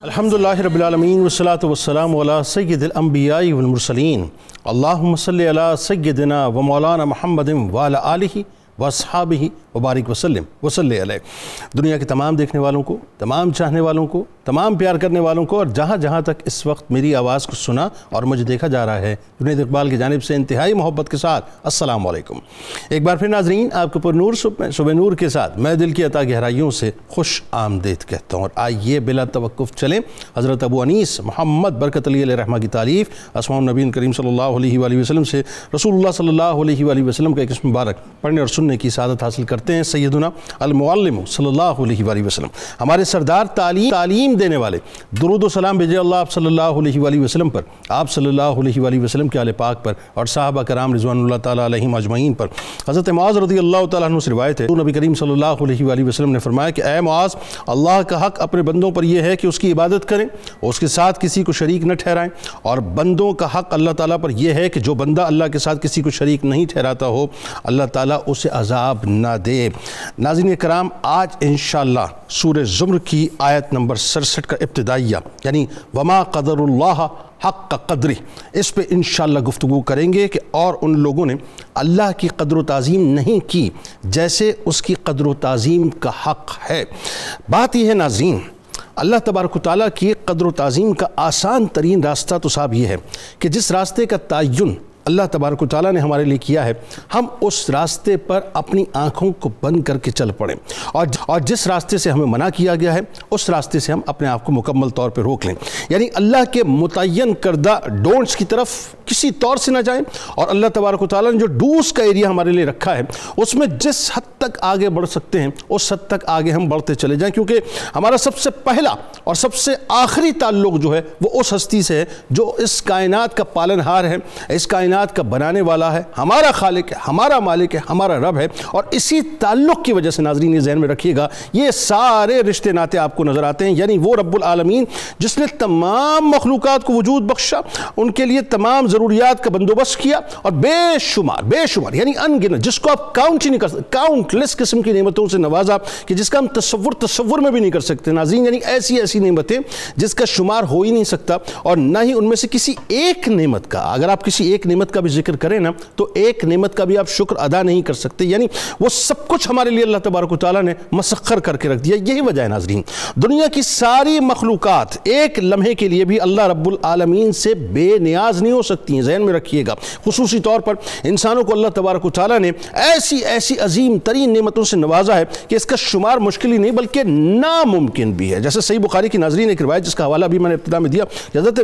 الحمدللہ رب العالمین والصلاة والسلام علی سید الانبیاء والمرسلین اللہم صلی علی سیدنا و مولانا محمد وعلی آلہ واصحابہ وبارک وسلم وصلی علیہ۔ دنیا کے تمام دیکھنے والوں کو، تمام چاہنے والوں کو، تمام پیار کرنے والوں کو اور جہاں جہاں تک اس وقت میری آواز کو سنا اور مجھے دیکھا جا رہا ہے، جنید اقبال کی جانب سے انتہائی محبت کے ساتھ السلام علیکم۔ ایک بار پھر ناظرین، آپ کو پر نور صبح نور کے ساتھ میں دل کی عطا گہرائیوں سے خوش آمدید کہتا ہوں، اور آئیے بلا توقف چلیں حضرت ابو انیس محمد برکت علی علیہ رحمہ کی تعریف اسماء النبی کریم صلی اللہ علیہ وآلہ وسلم سے رسول اللہ صلی اللہ علیہ وآلہ وسلم کا ایک اسم مبارک پڑھنے اور سننے کی سعادت حاصل کرتے ہیں۔ سیدنا المعلم صلی اللہ علیہ وآلہ وسلم، ہمارے سردار تعلیم دینے والے، درود و سلام بھیجے اللہ آپ صلی اللہ علیہ وآلہ وسلم پر، آپ صلی اللہ علیہ وآلہ وسلم کے آل پاک پر اور صحابہ کرام رضوان اللہ تعالیٰ علیہم اجمعین پر۔ حضرت معاذ رضی اللہ تعالیٰ عنہ سے روایت ہے، نبی کریم صلی اللہ علیہ وآلہ وسلم نے فرمایا کہ اے معاذ، اللہ کا حق اپنے بندوں پر یہ ہے کہ اس کی عبادت کریں، اس کے ساتھ کسی کو شریک نہ ٹھہرائیں، اور بندوں کا حق اللہ تعالیٰ پر یہ ہے کہ جو بندہ اللہ کے ساتھ کسی کو شریک نہیں ٹھہراتا ہو، اللہ تعالیٰ اسے عذاب نہ دے۔ ناظرین کرام، آج انشاءاللہ سورہ زمر کی آیت نمبر 67 کا ابتدائیہ، یعنی وما قدر اللہ حق قدری، اس پہ انشاءاللہ گفتگو کریں گے کہ اور ان لوگوں نے اللہ کی قدر و تعظیم نہیں کی جیسے اس کی قدر و تعظیم کا حق ہے۔ بات یہ ہے ناظرین، اللہ تبارک و تعالیٰ کی قدر و تعظیم کا آسان ترین راستہ تو صاحب یہ ہے کہ جس راستے کا تعین اللہ تبارک و تعالیٰ نے ہمارے لیے کیا ہے، ہم اس راستے پر اپنی آنکھوں کو بند کر کے چل پڑیں، اور جس راستے سے ہمیں منع کیا گیا ہے اس راستے سے ہم اپنے آپ کو مکمل طور پر روک لیں، یعنی اللہ کے متعین کردہ ڈونٹس کی طرف کسی طور سے نہ جائیں، اور اللہ تبارک و تعالیٰ نے جو ڈوز کا ایریا ہمارے لیے رکھا ہے اس میں جس حد تک آگے بڑھ سکتے ہیں اس حد تک آگے ہم بڑھتے چلے جائیں، کیونکہ ہمارا سب سے پہلا اور سب سے آخری تعلق جو ہے وہ اس ہستی سے ہے جو اس کائنات کا پالن ہار ہے، اس کائنات کا بنانے والا ہے، ہمارا خالق ہے، ہمارا مالک ہے، ہمارا رب ہے، اور اسی تعلق کی وجہ سے ناظرین یہ ذہن میں رکھیے گا، یہ سارے رشتے ناتے آپ کو نظر آتے ہیں، یعنی وہ رب العالمین جس نے تمام مخلوقات کو وجود بخشا، ان کے لیے تمام ضروریات کا بندوبست کیا، اور بے شمار یعنی انگنت، جس کو آپ کاؤنٹ ہی نہیں کر سکتے، کاؤنٹ لیس قسم کی نعمتوں سے نوازا کہ جس کا ہم تصور میں بھی نہیں کر سکتے ناظرین، یعنی ایسی نعمتیں جس کا شمار ہو ہی نہیں سکتا، اور نہ ہی ان میں سے کسی ایک نعمت کا، اگر آپ کسی ایک نعمت کا بھی ذکر کریں نا تو ایک نعمت کا بھی آپ شکر ادا نہیں کر سکتے، یعنی وہ سب کچھ ہمارے لیے اللہ تبارک و تعالیٰ نے مسخر کر کے رکھ دیا۔ یہی وجہ ہے ناظرین، دنیا کی ساری مخلوقات ایک لمحے کے لیے بھی اللہ رب العالمین سے بے نیاز نہیں ہو سکتی ہیں، ذہن میں رکھیے گا۔ خصوصی طور پر انسانوں کو اللہ تبارک و تعالیٰ نے ایسی عظیم ترین نعمتوں سے نوازا ہے کہ اس کا شمار مشکل ہی نہیں بلکہ ناممکن بھی ہے۔ جیسے صحیح بخاری کی ناظرین ایک روایت جس کا حوالہ بھی میں نے ابتدا میں دیا،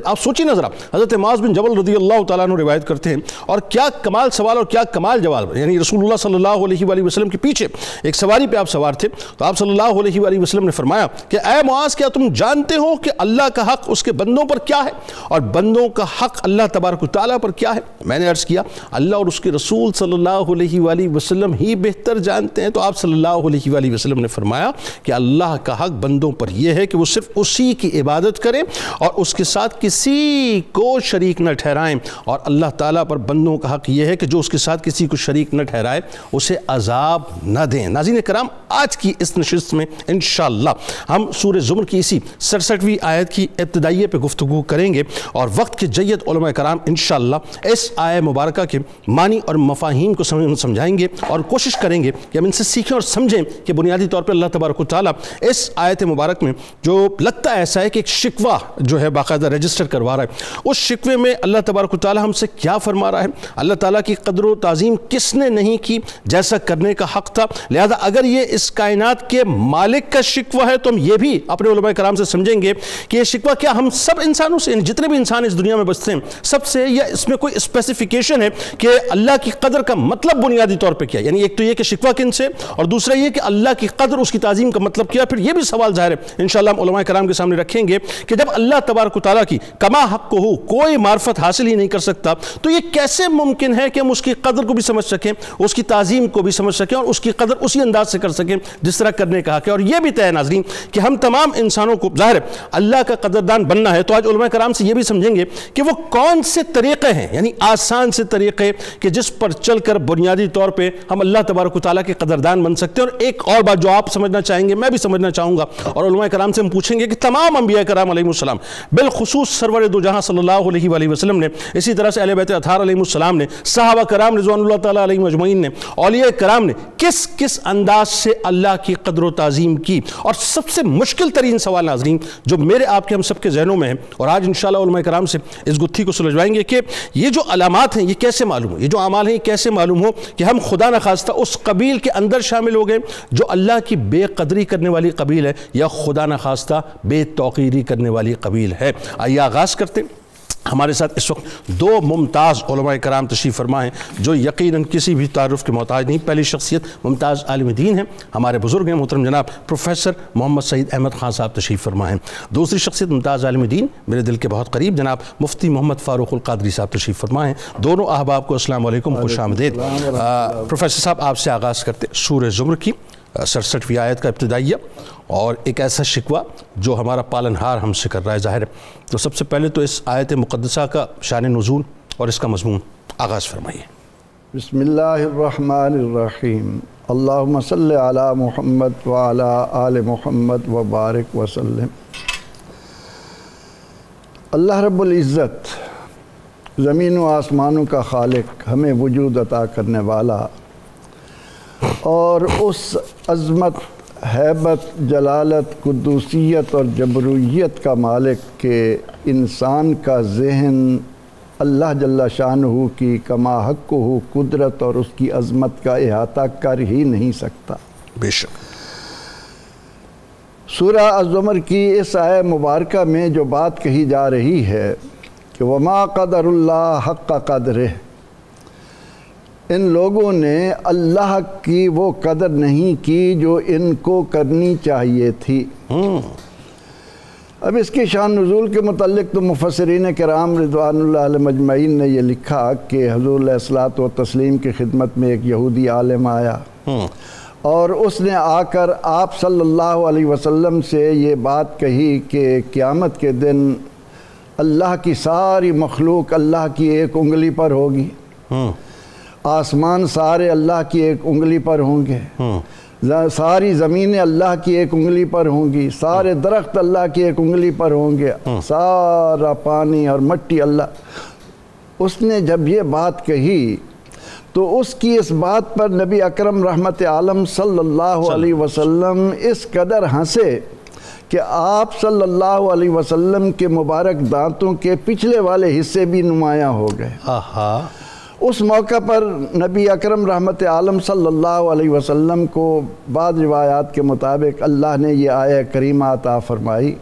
آپ سوچیں نظر، حضرت معاذ بن جبل رضی اللہ تعالیٰ عنہ روایت کرتے ہیں، اور کیا کمال سوال اور کیا کمال جواب، یعنی رسول اللہ صلی اللہ علیہ وآلہ وسلم کے پیچھے ایک سواری پہ آپ سوار تھے، تو آپ صلی اللہ علیہ وآلہ وسلم نے فرمایا کہ اے معاذ، کیا تم جانتے ہو کہ اللہ کا حق اس کے بندوں پر کیا ہے اور بندوں کا حق اللہ تبارک و تعالیٰ پر کیا ہے؟ میں نے عرض کیا اللہ اور اس کے رسول صلی اللہ علیہ وآلہ وسلم ہی بہتر جانتے ہیں۔ تو آپ صلی اللہ علیہ وآلہ وسلم نے فرمایا کہ اللہ کا حق بندوں پر یہ ہے کہ وہ صرف اسی کی عبادت کریں اور اس کے ساتھ کسی کو شریک نہ ٹھہرائیں، اور اللہ تعالیٰ پر بندوں کا حق یہ ہے کہ جو اس کے ساتھ کسی کو شریک نہ ٹھہرائے اسے عذاب نہ دیں۔ ناظرین کرام، آج کی اس نشست میں انشاءاللہ ہم سورہ زمر کی اسی 67ویں آیت کی ابتدائیے پہ گفتگو کریں گے، اور وقت کے جید علماء کرام انشاءاللہ اس آیت مبارکہ کے معنی اور مفاہیم کو سمجھائیں گے اور کوشش کریں گے کہ ہم ان سے سیکھیں اور سمجھیں کہ بنیادی طور پر اللہ تبارک و تعالیٰ اس آیت مبارک میں جو لگتا ایسا ہے کہ ایک شکوہ جو ہے باقاعدہ رجسٹر کروا رہا ہے، اس شکوے میں اللہ تبارک و تعالیٰ ہم سے کیا فرما رہا ہے، اللہ تعالیٰ کی قدر و تعظیم کس نے نہیں کی جیسا کرنے کا حق تھا، لہذا اگر یہ اس کائنات کے مالک کا شکوہ ہے تو ہم یہ بھی اپنے علماء کرام سے سمجھیں گے کہ یہ شکوہ کیا ہم سب انسانوں سے، جتنے بھی انسان اس دنیا میں بستے ہیں سب سے، یا اس میں کوئی اسپیسیفیکیشن ہے کہ اللہ کی قدر کا مطلب بنیادی طور پہ کیا ہے، یعنی ایک تو یہ کہ شکوہ کن سے، اور دوسرا یہ کہ اللہ کی قدر اس کی تعظیم کا مطلب کیا۔ پھر یہ بھی سوال ظاہر ہے انشاءاللہ ہم علماء کرام کے سامنے رکھیں گے کہ جب اللہ تبارک و تعالیٰ کی کما حق کو کوئی معرفت حاصل ہی نہیں کر سکتا تو یہ کیسے ممکن ہے کہ ہم اس کی قدر کو بھی سمجھ سکیں، اس کی تعظیم کو بھی سمجھ سکیں اور اس کی قدر اسی انداز سے کر سکیں جس طرح کرنے کا حق ہے؟ اور یہ بھی طے ناظرین کہ ہم تمام انسانوں کو ظاہر ہے اللہ کا قدردان بننا ہے، تو آج علماء کرام سے یہ بھی سمجھیں گے کہ وہ کون سے طریقے ہیں، یعنی آسان سے طریقے کہ جس پر چل کر بنیادی طور پہ ہم اللہ تبارک و تعالیٰ کے قدردان بن سکتے ہیں۔ اور ایک اور بات جو آپ سمجھنا چاہیں گے، میں بھی سمجھنا چاہوں گا، اور علماء کرام سے ہم پوچھیں گے کہ تمام انبیاء کرام علیہ السلام، بالخصوص سرور دو جہاں صلی اللہ علیہ وآلہ وسلم نے، اسی طرح سے اہل بیت اطہار علیہ السلام نے، صحابہ کرام رضوان اللہ تعالیٰ علیہ مجمعین نے، اولیاء کرام نے کس کس انداز سے اللہ کی قدر و تعظیم کی۔ اور سب سے مشکل ترین سوال ناظرین جو میرے آپ کے ہم سب کے ذہنوں میں ہے، اور آج انشاءاللہ علماء کرام سے اس گتھی کو سلجھوائیں گے کہ یہ جو علامات ہیں یہ کیسے معلوم ہو، یہ جو اعمال ہیں یہ کیسے معلوم ہو کہ ہم خدا نخواستہ اس قبیل کے اندر شامل ہو گئے جو اللہ کی بے قدری کرنے والی قبیل ہے، یا خدا نخواستہ بے توقیری کرنے والی قبیل ہے۔ آئیے آغاز کرتے ہیں۔ ہمارے ساتھ اس وقت دو ممتاز علماء کرام تشریف فرما ہیں جو یقیناً کسی بھی تعارف کے محتاج نہیں۔ پہلی شخصیت ممتاز عالم دین ہیں، ہمارے بزرگ ہیں محترم جناب پروفیسر محمد سعید احمد خان صاحب تشریف فرما ہیں۔ دوسری شخصیت ممتاز عالم دین میرے دل کے بہت قریب جناب مفتی محمد فاروق القادری صاحب تشریف فرما ہیں۔ دونوں احباب کو السلام علیکم، خوش آمدید۔ پروفیسر صاحب آپ سے آغاز کرتے سورہ زمر کی 67ویں آیت کا ابتدائیہ اور ایک ایسا شکوہ جو ہمارا پالنہار ہم سے کر رہا ہے ظاہر ہے، تو سب سے پہلے تو اس آیت مقدسہ کا شان نزول اور اس کا مضمون آغاز فرمائیے۔ بسم اللہ الرحمن الرحیم، اللہم صلی علی محمد وعلی آل محمد وبارک وسلم۔ اللہ رب العزت زمین و آسمانوں کا خالق، ہمیں وجود عطا کرنے والا اور اس عظمت، ہیبت، جلالت، قدوسیت اور جبرویت کا مالک کہ انسان کا ذہن اللہ جل شانہ کی کما حقہ قدرت اور اس کی عظمت کا احاطہ کر ہی نہیں سکتا۔ بے شک سورہ الزمر کی اس آیہ مبارکہ میں جو بات کہی جا رہی ہے کہ وما قدر اللہ حق قدرہ، ان لوگوں نے اللہ کی وہ قدر نہیں کی جو ان کو کرنی چاہیے تھی۔ اب اس کی شان نزول کے متعلق تو مفسرین کرام رضوان اللہ علیہ مجمعین نے یہ لکھا کہ حضور علیہ الصلوۃ والتسلیم کی خدمت میں ایک یہودی عالم آیا اور اس نے آ کر آپ صلی اللہ علیہ وسلم سے یہ بات کہی کہ قیامت کے دن اللہ کی ساری مخلوق اللہ کی ایک انگلی پر ہوگی، آسمان سارے اللہ کی ایک انگلی پر ہوں گے، ساری زمینیں اللہ کی ایک انگلی پر ہوں گی، سارے درخت اللہ کی ایک انگلی پر ہوں گے، سارا پانی اور مٹی اللہ۔ اس نے جب یہ بات کہی تو اس کی اس بات پر نبی اکرم رحمت عالم صلی اللہ علیہ وسلم اس قدر ہنسے کہ آپ صلی اللہ علیہ وسلم کے مبارک دانتوں کے پچھلے والے حصے بھی نمایاں ہو گئے۔ اس موقع پر نبی اکرم رحمت عالم صلی اللہ علیہ وسلم کو بعض روایات کے مطابق اللہ نے یہ آیہ کریمہ عطا فرمائی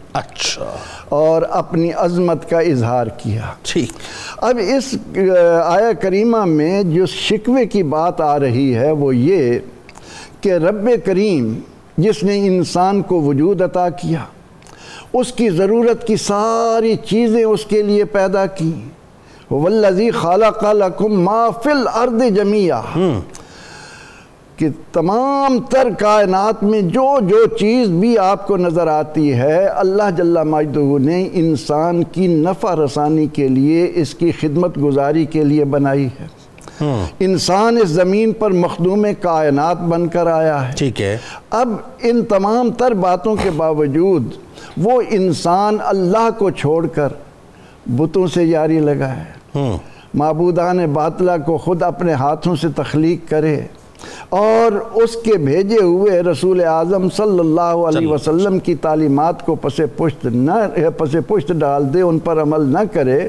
اور اپنی عظمت کا اظہار کیا۔ اب اس آیہ کریمہ میں جو شکوے کی بات آ رہی ہے وہ یہ کہ رب کریم جس نے انسان کو وجود عطا کیا، اس کی ضرورت کی ساری چیزیں اس کے لیے پیدا کی، وَالَّذِي خَلَقَ لَكُم مَا فِي الْأَرْضِ جَمِيعًا، کہ تمام تر کائنات میں جو جو چیز بھی آپ کو نظر آتی ہے اللہ جل مجدہ نے انسان کی نفع رسانی کے لیے، اس کی خدمت گزاری کے لیے بنائی ہے۔ انسان اس زمین پر مخدوم کائنات بن کر آیا ہے۔ ٹھیک ہے، اب ان تمام تر باتوں کے باوجود وہ انسان اللہ کو چھوڑ کر بتوں سے یاری لگائے، معبودان باطلہ کو خود اپنے ہاتھوں سے تخلیق کرے اور اس کے بھیجے ہوئے رسول اعظم صلی اللہ علیہ وسلم کی تعلیمات کو پس پشت ڈال دے، ان پر عمل نہ کرے،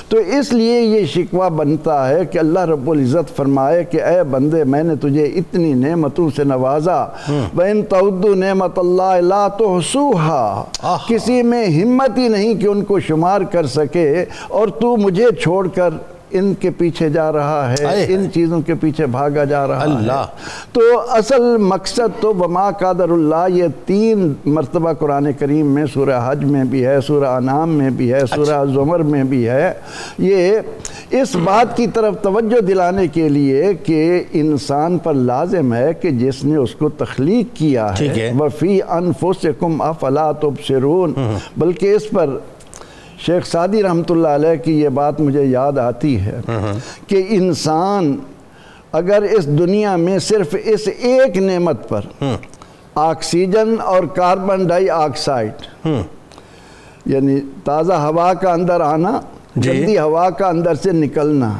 تو اس لیے یہ شکوہ بنتا ہے کہ اللہ رب العزت فرمائے کہ اے بندے میں نے تجھے اتنی نعمتوں سے نوازا، وَإِن تَعُدُّوا نِعْمَتَ اللَّهِ لَا تُحْصُوهَا، کسی میں ہمت ہی نہیں کہ ان کو شمار کر سکے، اور تو مجھے چھوڑ کر ان کے پیچھے جا رہا ہے، ان چیزوں کے پیچھے بھاگا جا رہا ہے۔ تو اصل مقصد تو وما قدر اللہ، یہ 3 مرتبہ قرآن کریم میں، سورہ حج میں بھی ہے، سورہ انعام میں بھی ہے، سورہ زمر میں بھی ہے، یہ اس بات کی طرف توجہ دلانے کے لیے کہ انسان پر لازم ہے کہ جس نے اس کو تخلیق کیا ہے وَفِي أَنفُسِكُمْ أَفَلَا تُبْصِرُونَ، بلکہ اس پر شیخ سعدی رحمۃ اللہ علیہ کی یہ بات مجھے یاد آتی ہے کہ انسان اگر اس دنیا میں صرف اس ایک نعمت پر، آکسیجن اور کاربن ڈائی آکسائڈ، یعنی تازہ ہوا کا اندر آنا، گندی ہوا کا اندر سے نکلنا،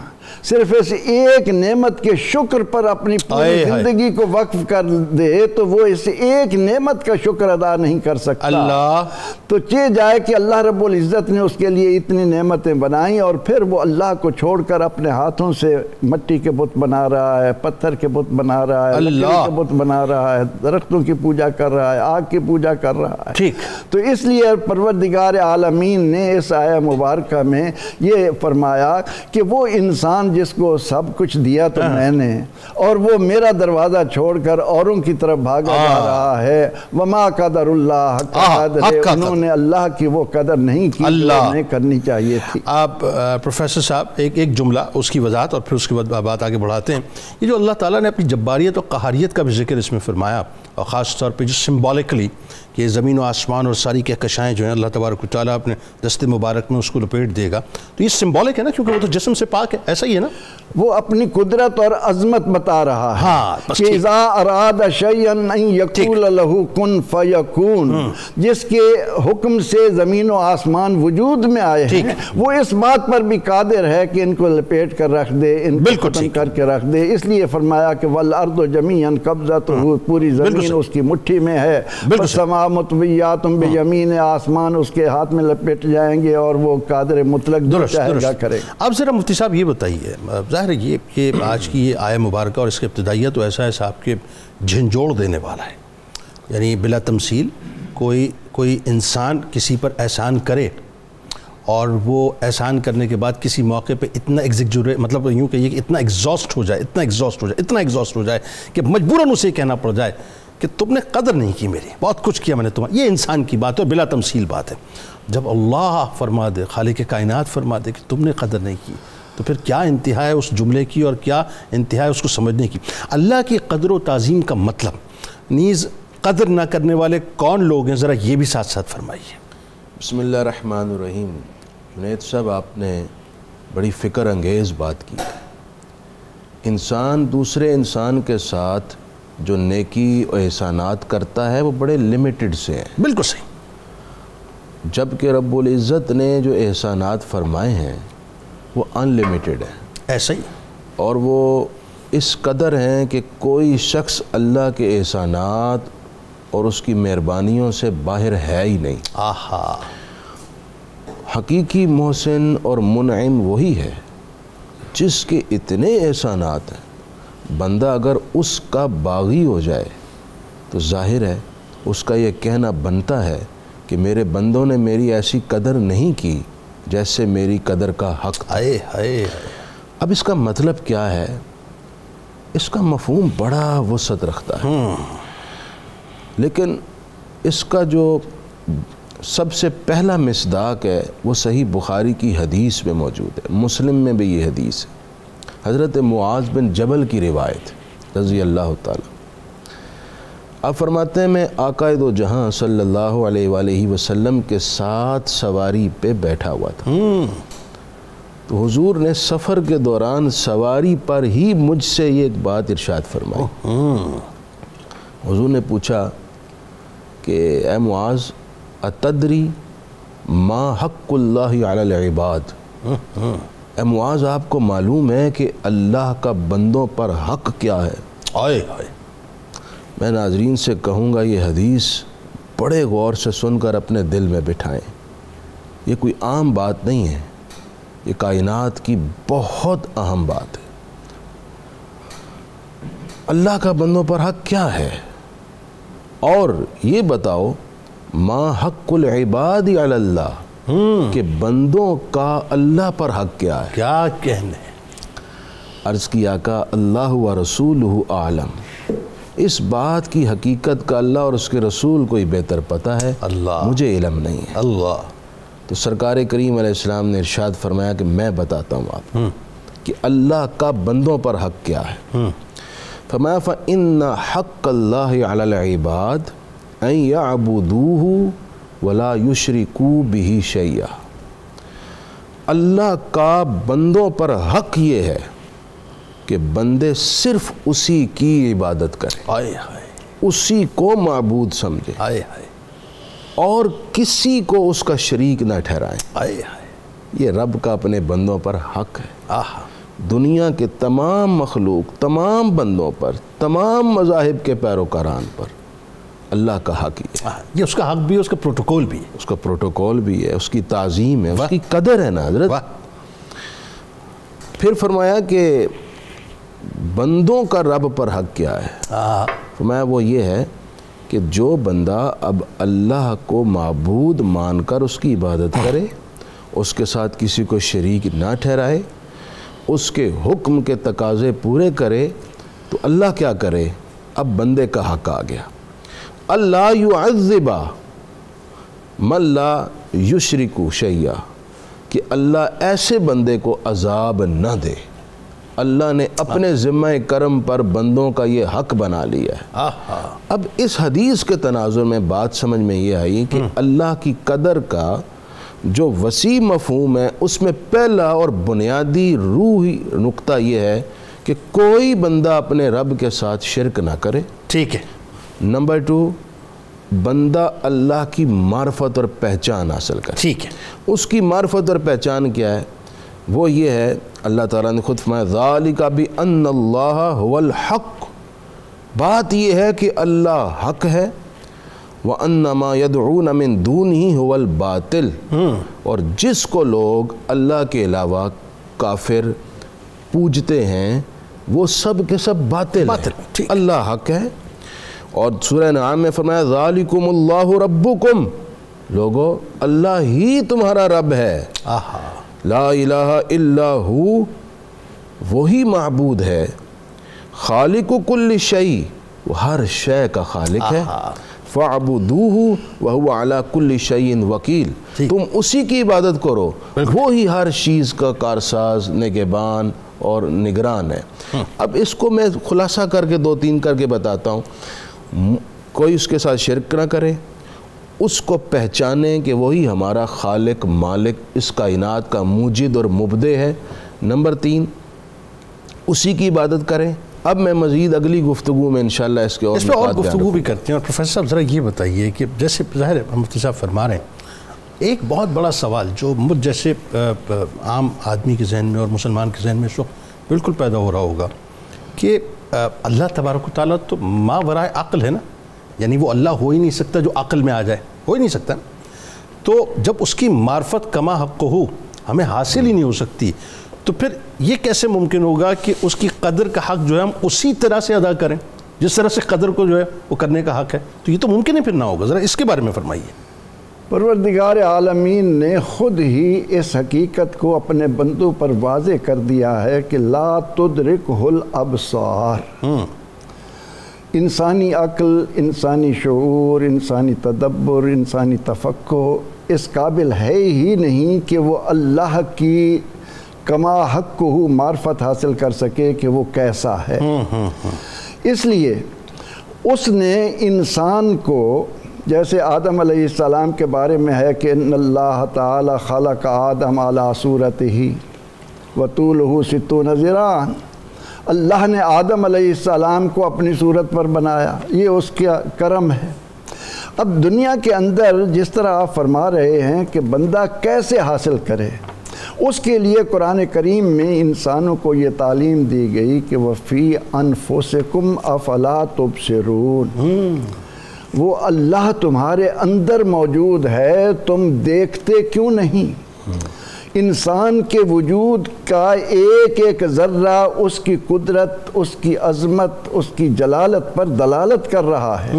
صرف اس ایک نعمت کے شکر پر اپنی پوری زندگی کو وقف کر دے تو وہ اس ایک نعمت کا شکر ادا نہیں کر سکتا۔ تو چاہے جائے کہ اللہ رب العزت نے اس کے لیے اتنی نعمتیں بنائیں اور پھر وہ اللہ کو چھوڑ کر اپنے ہاتھوں سے مٹی کے بت بنا رہا ہے، پتھر کے بت بنا رہا ہے، لکڑی کے بت بنا رہا ہے، درختوں کی پوجا کر رہا ہے، آگ کی پوجا کر رہا ہے۔ تو اس لیے پروردگار عالمین نے اس آیہ مبارکہ میں یہ فرمایا کہ وہ انسان جس کو سب کچھ دیا تو میں نے، اور وہ میرا دروازہ چھوڑ کر اوروں کی طرف بھاگا جا رہا ہے، وما قدر اللہ حق قدرہ، انہوں نے اللہ کی وہ قدر نہیں کی جو انہیں کرنی چاہیے تھی۔ آپ پروفیسر صاحب ایک جملہ اس کی وضاحت اور پھر اس کے بعد بات آگے بڑھاتے ہیں۔ یہ جو اللہ تعالیٰ نے اپنی جباریت اور قہاریت کا بھی ذکر اس میں فرمایا، اور خاص طور پہ جو سمبولکلی کہ زمین و آسمان اور ساری کہکشائیں جو ہیں اللہ تبارک و تعالیٰ اپنے دست مبارک میں اس کو لپیٹ دے گا، تو یہ سمبولک ہے نا، کیونکہ وہ تو جسم سے پاک ہے، ایسا ہی ہے نا؟ وہ اپنی قدرت اور عظمت بتا رہا ہے کہ اذا اراد شیئا ان یقول له کن فیکون، جس کے حکم سے زمین و آسمان وجود میں آئے ہیں وہ اس بات پر بھی قادر ہے کہ ان کو لپیٹ کر رکھ دے، ان کو ختم کر کے رکھ دے۔ اس لیے فرمایا کہ والارض جمیعا قبضتہ، پوری زمین اس کی مٹھی میں ہے، والسماء مطویات بیمینہ، آسمان اس کے ہاتھ میں لپٹ جائیں گے اور وہ قادر مطلق جو چاہے گا کرے گا۔ اب ذرا مفتی صاحب یہ بتائیے، ظاہر ہے یہ کہ آج کی یہ آیہ مبارکہ اور اس کے ابتدائیہ تو ایسا ہے صاحب کہ جھنجھوڑ دینے والا ہے، یعنی بلا تمثیل کوئی انسان کسی پر احسان کرے اور وہ احسان کرنے کے بعد کسی موقع پہ اتنا مطلب یوں کہیے کہ اتنا ایگزاسٹ ہو جائے کہ مجبوراً اسے کہنا پڑ جائے کہ تم نے قدر نہیں کی میری، بہت کچھ کیا میں نے تمہاری، یہ انسان کی بات ہے اور بلا تمثیل بات ہے۔ جب اللہ فرما دے، خالق کائنات فرما دے کہ تم نے قدر نہیں کی، تو پھر کیا انتہا ہے اس جملے کی اور کیا انتہا ہے اس کو سمجھنے کی۔ اللہ کی قدر و تعظیم کا مطلب نیز قدر نہ کرنے والے کون لوگ ہیں، ذرا یہ بھی ساتھ ساتھ فرمائیے۔ بسم اللہ الرحمن الرحیم۔ جنید صاحب آپ نے بڑی فکر انگیز بات کی۔ انسان دوسرے انسان کے ساتھ جو نیکی و احسانات کرتا ہے وہ بڑے لمیٹڈ سے ہیں۔ بالکل صحیح۔ جبکہ رب العزت نے جو احسانات فرمائے ہیں وہ ان لمیٹڈ ہیں، ایسا ہی، اور وہ اس قدر ہیں کہ کوئی شخص اللہ کے احسانات اور اس کی مہربانیوں سے باہر ہے ہی نہیں۔ آہا، حقیقی محسن اور منعم وہی ہے جس کے اتنے احسانات ہیں، بندہ اگر اس کا باغی ہو جائے تو ظاہر ہے اس کا یہ کہنا بنتا ہے کہ میرے بندوں نے میری ایسی قدر نہیں کی جیسے میری قدر کا حق۔ اب اس کا مطلب کیا ہے؟ اس کا مفہوم بڑا وسعت رکھتا ہے، لیکن اس کا جو سب سے پہلا مصداق ہے وہ صحیح بخاری کی حدیث میں موجود ہے، مسلم میں بھی یہ حدیث ہے، حضرت معاذ بن جبل کی روایت رضی اللہ تعالی۔ آپ فرماتے ہیں میں آقا دو جہاں صلی اللہ علیہ وآلہ وسلم کے ساتھ سواری پہ بیٹھا ہوا تھا، تو حضور نے سفر کے دوران سواری پر ہی مجھ سے یہ ایک بات ارشاد فرمائی۔ حضور نے پوچھا کہ اے معاذ اتدری ما حق اللہ علی العباد، اے معاذ آپ کو معلوم ہے کہ اللہ کا بندوں پر حق کیا ہے؟ میں ناظرین سے کہوں گا یہ حدیث بڑے غور سے سن کر اپنے دل میں بٹھائیں، یہ کوئی عام بات نہیں ہے، یہ کائنات کی بہت اہم بات ہے۔ اللہ کا بندوں پر حق کیا ہے، اور یہ بتاؤ ما حق العباد علی اللہ، کہ بندوں کا اللہ پر حق کیا ہے. کیا کہنے. عرض کیا آقا اللہ و رسولہ اعلم، اس بات کی حقیقت کا اللہ اور اس کے رسول کو ہی بہتر پتہ ہے، اللہ، مجھے علم نہیں ہے. اللہ. تو سرکار کریم علیہ السلام نے ارشاد فرمایا کہ میں بتاتا ہوں آپ کہ اللہ کا بندوں پر حق کیا ہے. فرمایا فَإِنَّ حَقَّ اللَّهِ عَلَى الْعِبَادِ أَن يَعْبُدُوهُ وَلَا يُشْرِكُوا بِهِ شَيْئًا. اللہ کا بندوں پر حق یہ ہے کہ بندے صرف اسی کی عبادت کریں، آئے ہائے، اسی کو معبود سمجھیں، آئے ہائے، اور کسی کو اس کا شریک نہ ٹھہرائیں. آئے ہائے. یہ رب کا اپنے بندوں پر حق ہے. آہا. دنیا کے تمام مخلوق، تمام بندوں پر، تمام مذاہب کے پیروکاران پر اللہ کا حق یہ ہے. یہ اس کا حق بھی ہے، اس کا پروٹوکول بھی ہے. اس کا پروٹوکول بھی ہے، اس کی تعظیم ہے، اس کی قدر ہے نا حضرت. پھر فرمایا کہ بندوں کا رب پر حق کیا ہے. فرمایا وہ یہ ہے کہ جو بندہ اب اللہ کو معبود مان کر اس کی عبادت کرے، اس کے ساتھ کسی کو شریک نہ ٹھہرائے، اس کے حکم کے تقاضے پورے کرے، تو اللہ کیا کرے. اب بندے کا حق آ گیا. اللہ یعذب من لا یشرک شیئا، کہ اللہ ایسے بندے کو عذاب نہ دے. اللہ نے اپنے ذمہ کرم پر بندوں کا یہ حق بنا لیا ہے. اب اس حدیث کے تناظر میں بات سمجھ میں یہ آئی کہ اللہ کی قدر کا جو وسیع مفہوم ہے، اس میں پہلا اور بنیادی روحی نقطہ یہ ہے کہ کوئی بندہ اپنے رب کے ساتھ شرک نہ کرے. ٹھیک ہے. نمبر 2، بندہ اللہ کی معرفت اور پہچان حاصل کرے. ٹھیک ہے. اس کی معرفت اور پہچان کیا ہے؟ وہ یہ ہے، اللہ تعالیٰ نے خود فرمایا ذَلِكَ بِأَنَّ اللَّهَ هُوَ الْحَقُّ. بات یہ ہے کہ اللہ حق ہے، وَأَنَّ مَا يَدْعُونَ مِن دُونِهِ هُوَ الْبَاطِلُ. اور جس کو لوگ اللہ کے علاوہ کافر پوجتے ہیں وہ سب کے سب باطل ہیں. اللہ حق ہے. اور سورہ انعام میں فرمایا ذَلِكُمُ اللَّهُ رَبُّكُمْ. لوگو اللہ ہی تمہارا رب ہے. لا الہ الا ہو، وہی معبود ہے. خالق کل شیء، وہ ہر شے کا خالق ہے. فَاعْبُدُوهُ وَهُوَ عَلَى كُلِّ شَيْءٍ وَكِيلٌ. تم اسی کی عبادت کرو، وہی ہر چیز کا کارساز، نگہبان اور نگران ہے. اب اس کو میں خلاصہ کر کے 2-3 کر کے بتاتا ہوں. کوئی اس کے ساتھ شرک نہ کرے، اس کو پہچانیں کہ وہی ہمارا خالق، مالک، اس کائنات کا موجد اور مبدع ہے. نمبر 3، اسی کی عبادت کریں. اب میں مزید اگلی گفتگو میں انشاءاللہ اس کے اس پہ اور گفتگو بھی کرتے ہیں. اور پروفیسر صاحب ذرا یہ بتائیے کہ جیسے ظاہر ہے مفتی صاحب فرما رہے ہیں، ایک بہت بڑا سوال جو مجھ جیسے عام آدمی کے ذہن میں اور مسلمان کے ذہن میں اس وقت بالکل پیدا ہو رہا ہوگا کہ اللہ تبارک و تعالیٰ تو ما ورائے عقل ہے نا، یعنی وہ اللہ ہو ہی نہیں سکتا جو عقل میں آ جائے، ہو ہی نہیں سکتا. تو جب اس کی معرفت کما حق ہو ہمیں حاصل ہی نہیں ہو سکتی، تو پھر یہ کیسے ممکن ہوگا کہ اس کی قدر کا حق جو ہے ہم اسی طرح سے ادا کریں جس طرح سے قدر کو جو ہے وہ کرنے کا حق ہے؟ تو یہ تو ممکن ہی پھر نہ ہوگا. ذرا اس کے بارے میں فرمائیے. پروردگار عالمین نے خود ہی اس حقیقت کو اپنے بندوں پر واضح کر دیا ہے کہ لا تدرکہ الابصار. انسانی عقل، انسانی شعور، انسانی تدبر، انسانی تفکر اس قابل ہے ہی نہیں کہ وہ اللہ کی کما حق کو معرفت حاصل کر سکے کہ وہ کیسا ہے. اس لیے اس نے انسان کو، جیسے آدم علیہ السلام کے بارے میں ہے کہ ان اللہ تعالی خلق آدم علی صورتہ وطولہ 60 ذراعا. اللہ نے آدم علیہ السلام کو اپنی صورت پر بنایا، یہ اس کا کرم ہے. اب دنیا کے اندر جس طرح آپ فرما رہے ہیں کہ بندہ کیسے حاصل کرے، اس کے لیے قرآن کریم میں انسانوں کو یہ تعلیم دی گئی کہ وَفِي أَنفُسِكُمْ أَفَلَا تُبْصِرُونَ. وہ اللہ تمہارے اندر موجود ہے، تم دیکھتے کیوں نہیں؟ انسان کے وجود کا ایک ایک ذرہ اس کی قدرت، اس کی عظمت، اس کی جلالت پر دلالت کر رہا ہے.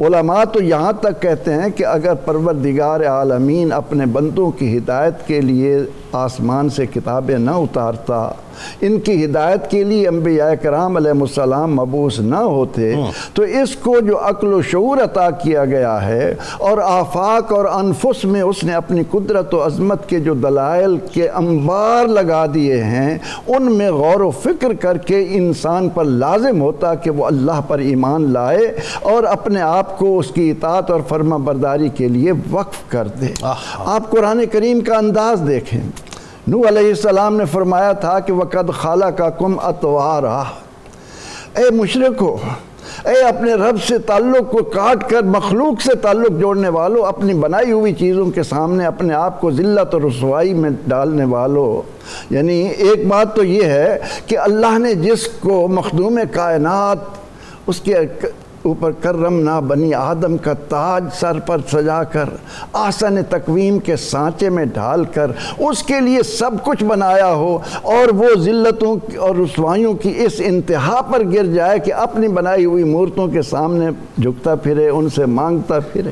علماء تو یہاں تک کہتے ہیں کہ اگر پروردگار عالمین اپنے بندوں کی ہدایت کے لیے آسمان سے کتابیں نہ اتارتا، ان کی ہدایت کے لیے انبیاء کرام علیہ السلام مبعوث نہ ہوتے، تو اس کو جو عقل و شعور عطا کیا گیا ہے اور آفاق اور انفس میں اس نے اپنی قدرت و عظمت کے جو دلائل کے انبار لگا دیے ہیں، ان میں غور و فکر کر کے انسان پر لازم ہوتا کہ وہ اللہ پر ایمان لائے اور اپنے آپ کو اس کی اطاعت اور فرما برداری کے لیے وقف کر دے۔ آپ قرآن کریم کا انداز دیکھیں، نوح علیہ السلام نے فرمایا تھا کہ وَقَدْ خَلَقَكُمْ أَطْوَارًا، اے مشرکو، اے اپنے رب سے تعلق کو کاٹ کر مخلوق سے تعلق جوڑنے والوں، اپنی بنائی ہوئی چیزوں کے سامنے اپنے آپ کو ذلت اور رسوائی میں ڈالنے والوں۔ یعنی ایک بات تو یہ ہے کہ اللہ نے جس کو مخدوم کائنات اس کے اوپر کرمنا بنی آدم کا تاج سر پر سجا کر آسن تقویم کے سانچے میں ڈھال کر اس کے لیے سب کچھ بنایا ہو، اور وہ ذلتوں اور رسوائیوں کی اس انتہا پر گر جائے کہ اپنی بنائی ہوئی مورتوں کے سامنے جھکتا پھرے، ان سے مانگتا پھرے۔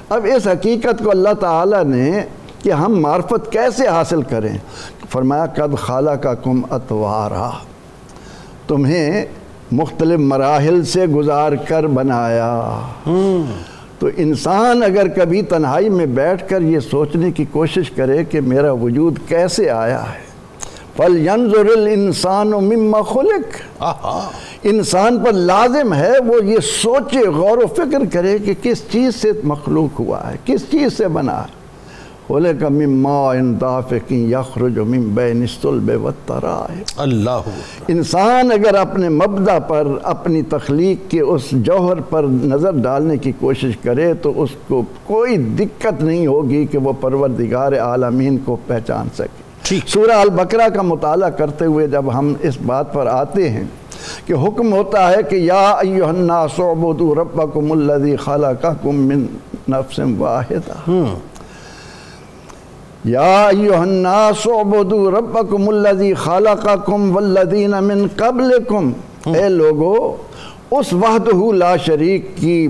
اب اس حقیقت کو اللہ تعالیٰ نے کہ ہم معرفت کیسے حاصل کریں، فرمایا قد خلقکم اطوارا، تمہیں مختلف مراحل سے گزار کر بنایا۔ تو انسان اگر کبھی تنہائی میں بیٹھ کر یہ سوچنے کی کوشش کرے کہ میرا وجود کیسے آیا ہے، فَلْيَنْظُرِ الْإِنسَانُ مِمَّا خُلِقَ، انسان پر لازم ہے وہ یہ سوچے، غور و فکر کرے کہ کس چیز سے مخلوق ہوا ہے، کس چیز سے بنا ہے۔ خُلِقَ مِن مَاءٍ دَافِقٍ يَخْرُجُ مِن بَيْنِ الصُّلْبِ وَالتَّرَائِبِ۔ اللہ انسان اگر اپنے مبدأ پر، اپنی تخلیق کے اس جوہر پر نظر ڈالنے کی کوشش کرے تو اس کو کوئی دقت نہیں ہوگی کہ وہ پروردگار عالمین کو پہچان سکے۔ سورہ البقرہ کا مطالعہ کرتے ہوئے جب ہم اس بات پر آتے ہیں کہ حکم ہوتا ہے کہ یا ایھا الناس اعبدوا ربکم الذی خلقکم من نفس واحدہ، یا ایھا الناس اعبدوا ربکم الذی خلقکم والذین من قبلکم، اے لوگو اس وحدہ لا شریک کی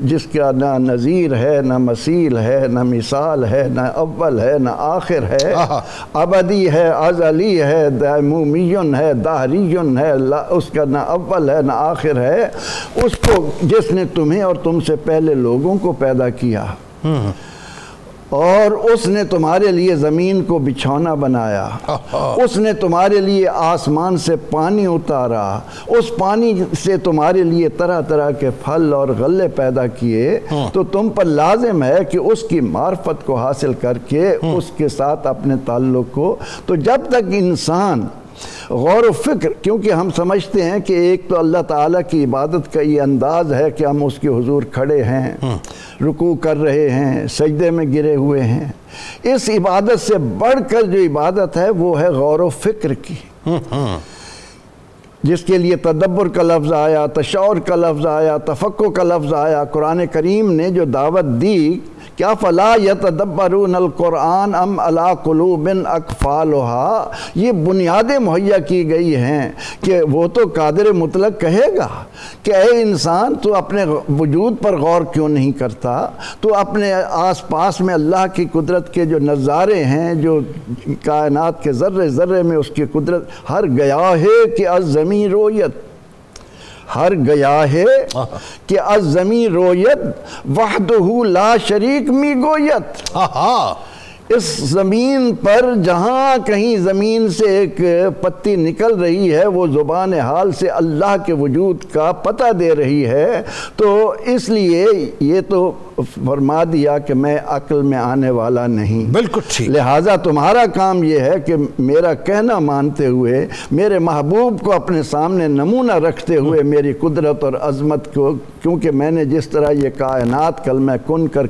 جس کا نہ نظیر ہے، نہ مثیل ہے، نہ مثال ہے، نہ اول ہے، نہ آخر ہے، ابدی ہے، ازلی ہے، دائمومیٌ ہے، دہریٌ ہے، اس کا نہ اول ہے نہ آخر ہے، اس کو جس نے تمہیں اور تم سے پہلے لوگوں کو پیدا کیا، اور اس نے تمہارے لیے زمین کو بچھونا بنایا، اس نے تمہارے لیے آسمان سے پانی اتارا، اس پانی سے تمہارے لیے طرح طرح کے پھل اور غلے پیدا کیے، تو تم پر لازم ہے کہ اس کی معرفت کو حاصل کر کے اس کے ساتھ اپنے تعلق کو، تو جب تک انسان غور و فکر، کیونکہ ہم سمجھتے ہیں کہ ایک تو اللہ تعالیٰ کی عبادت کا یہ انداز ہے کہ ہم اس کے حضور کھڑے ہیں، رکوع کر رہے ہیں، سجدے میں گرے ہوئے ہیں، اس عبادت سے بڑھ کر جو عبادت ہے وہ ہے غور و فکر کی، جس کے لیے تدبر کا لفظ آیا، تشعر کا لفظ آیا، تفکر کا لفظ آیا۔ قرآن کریم نے جو دعوت دی کیا فلا یتدبرون القرآن ام علی قلوب اقفالھا، یہ بنیادیں مہیا کی گئی ہیں کہ وہ تو قادر مطلق کہے گا کہ اے انسان تو اپنے وجود پر غور کیوں نہیں کرتا، تو اپنے آس پاس میں اللہ کی قدرت کے جو نظارے ہیں، جو کائنات کے ذرے ذرے میں اس کی قدرت، ہر گیا ہے کہ از زمین رویت، ہر گیا ہے کہ از زمین رویت وحدہ لا شریک می گویت، اس زمین پر جہاں کہیں زمین سے ایک پتی نکل رہی ہے وہ زبان حال سے اللہ کے وجود کا پتہ دے رہی ہے، تو اس لیے یہ تو فرما دیا کہ میں عقل میں آنے والا نہیں، بالکل ٹھیک، لہٰذا تمہارا کام یہ ہے کہ میرا کہنا مانتے ہوئے، میرے محبوب کو اپنے سامنے نمونہ رکھتے ہوئے میری قدرت اور عظمت کو، کیونکہ میں نے جس طرح یہ کائنات کلمہ کن کر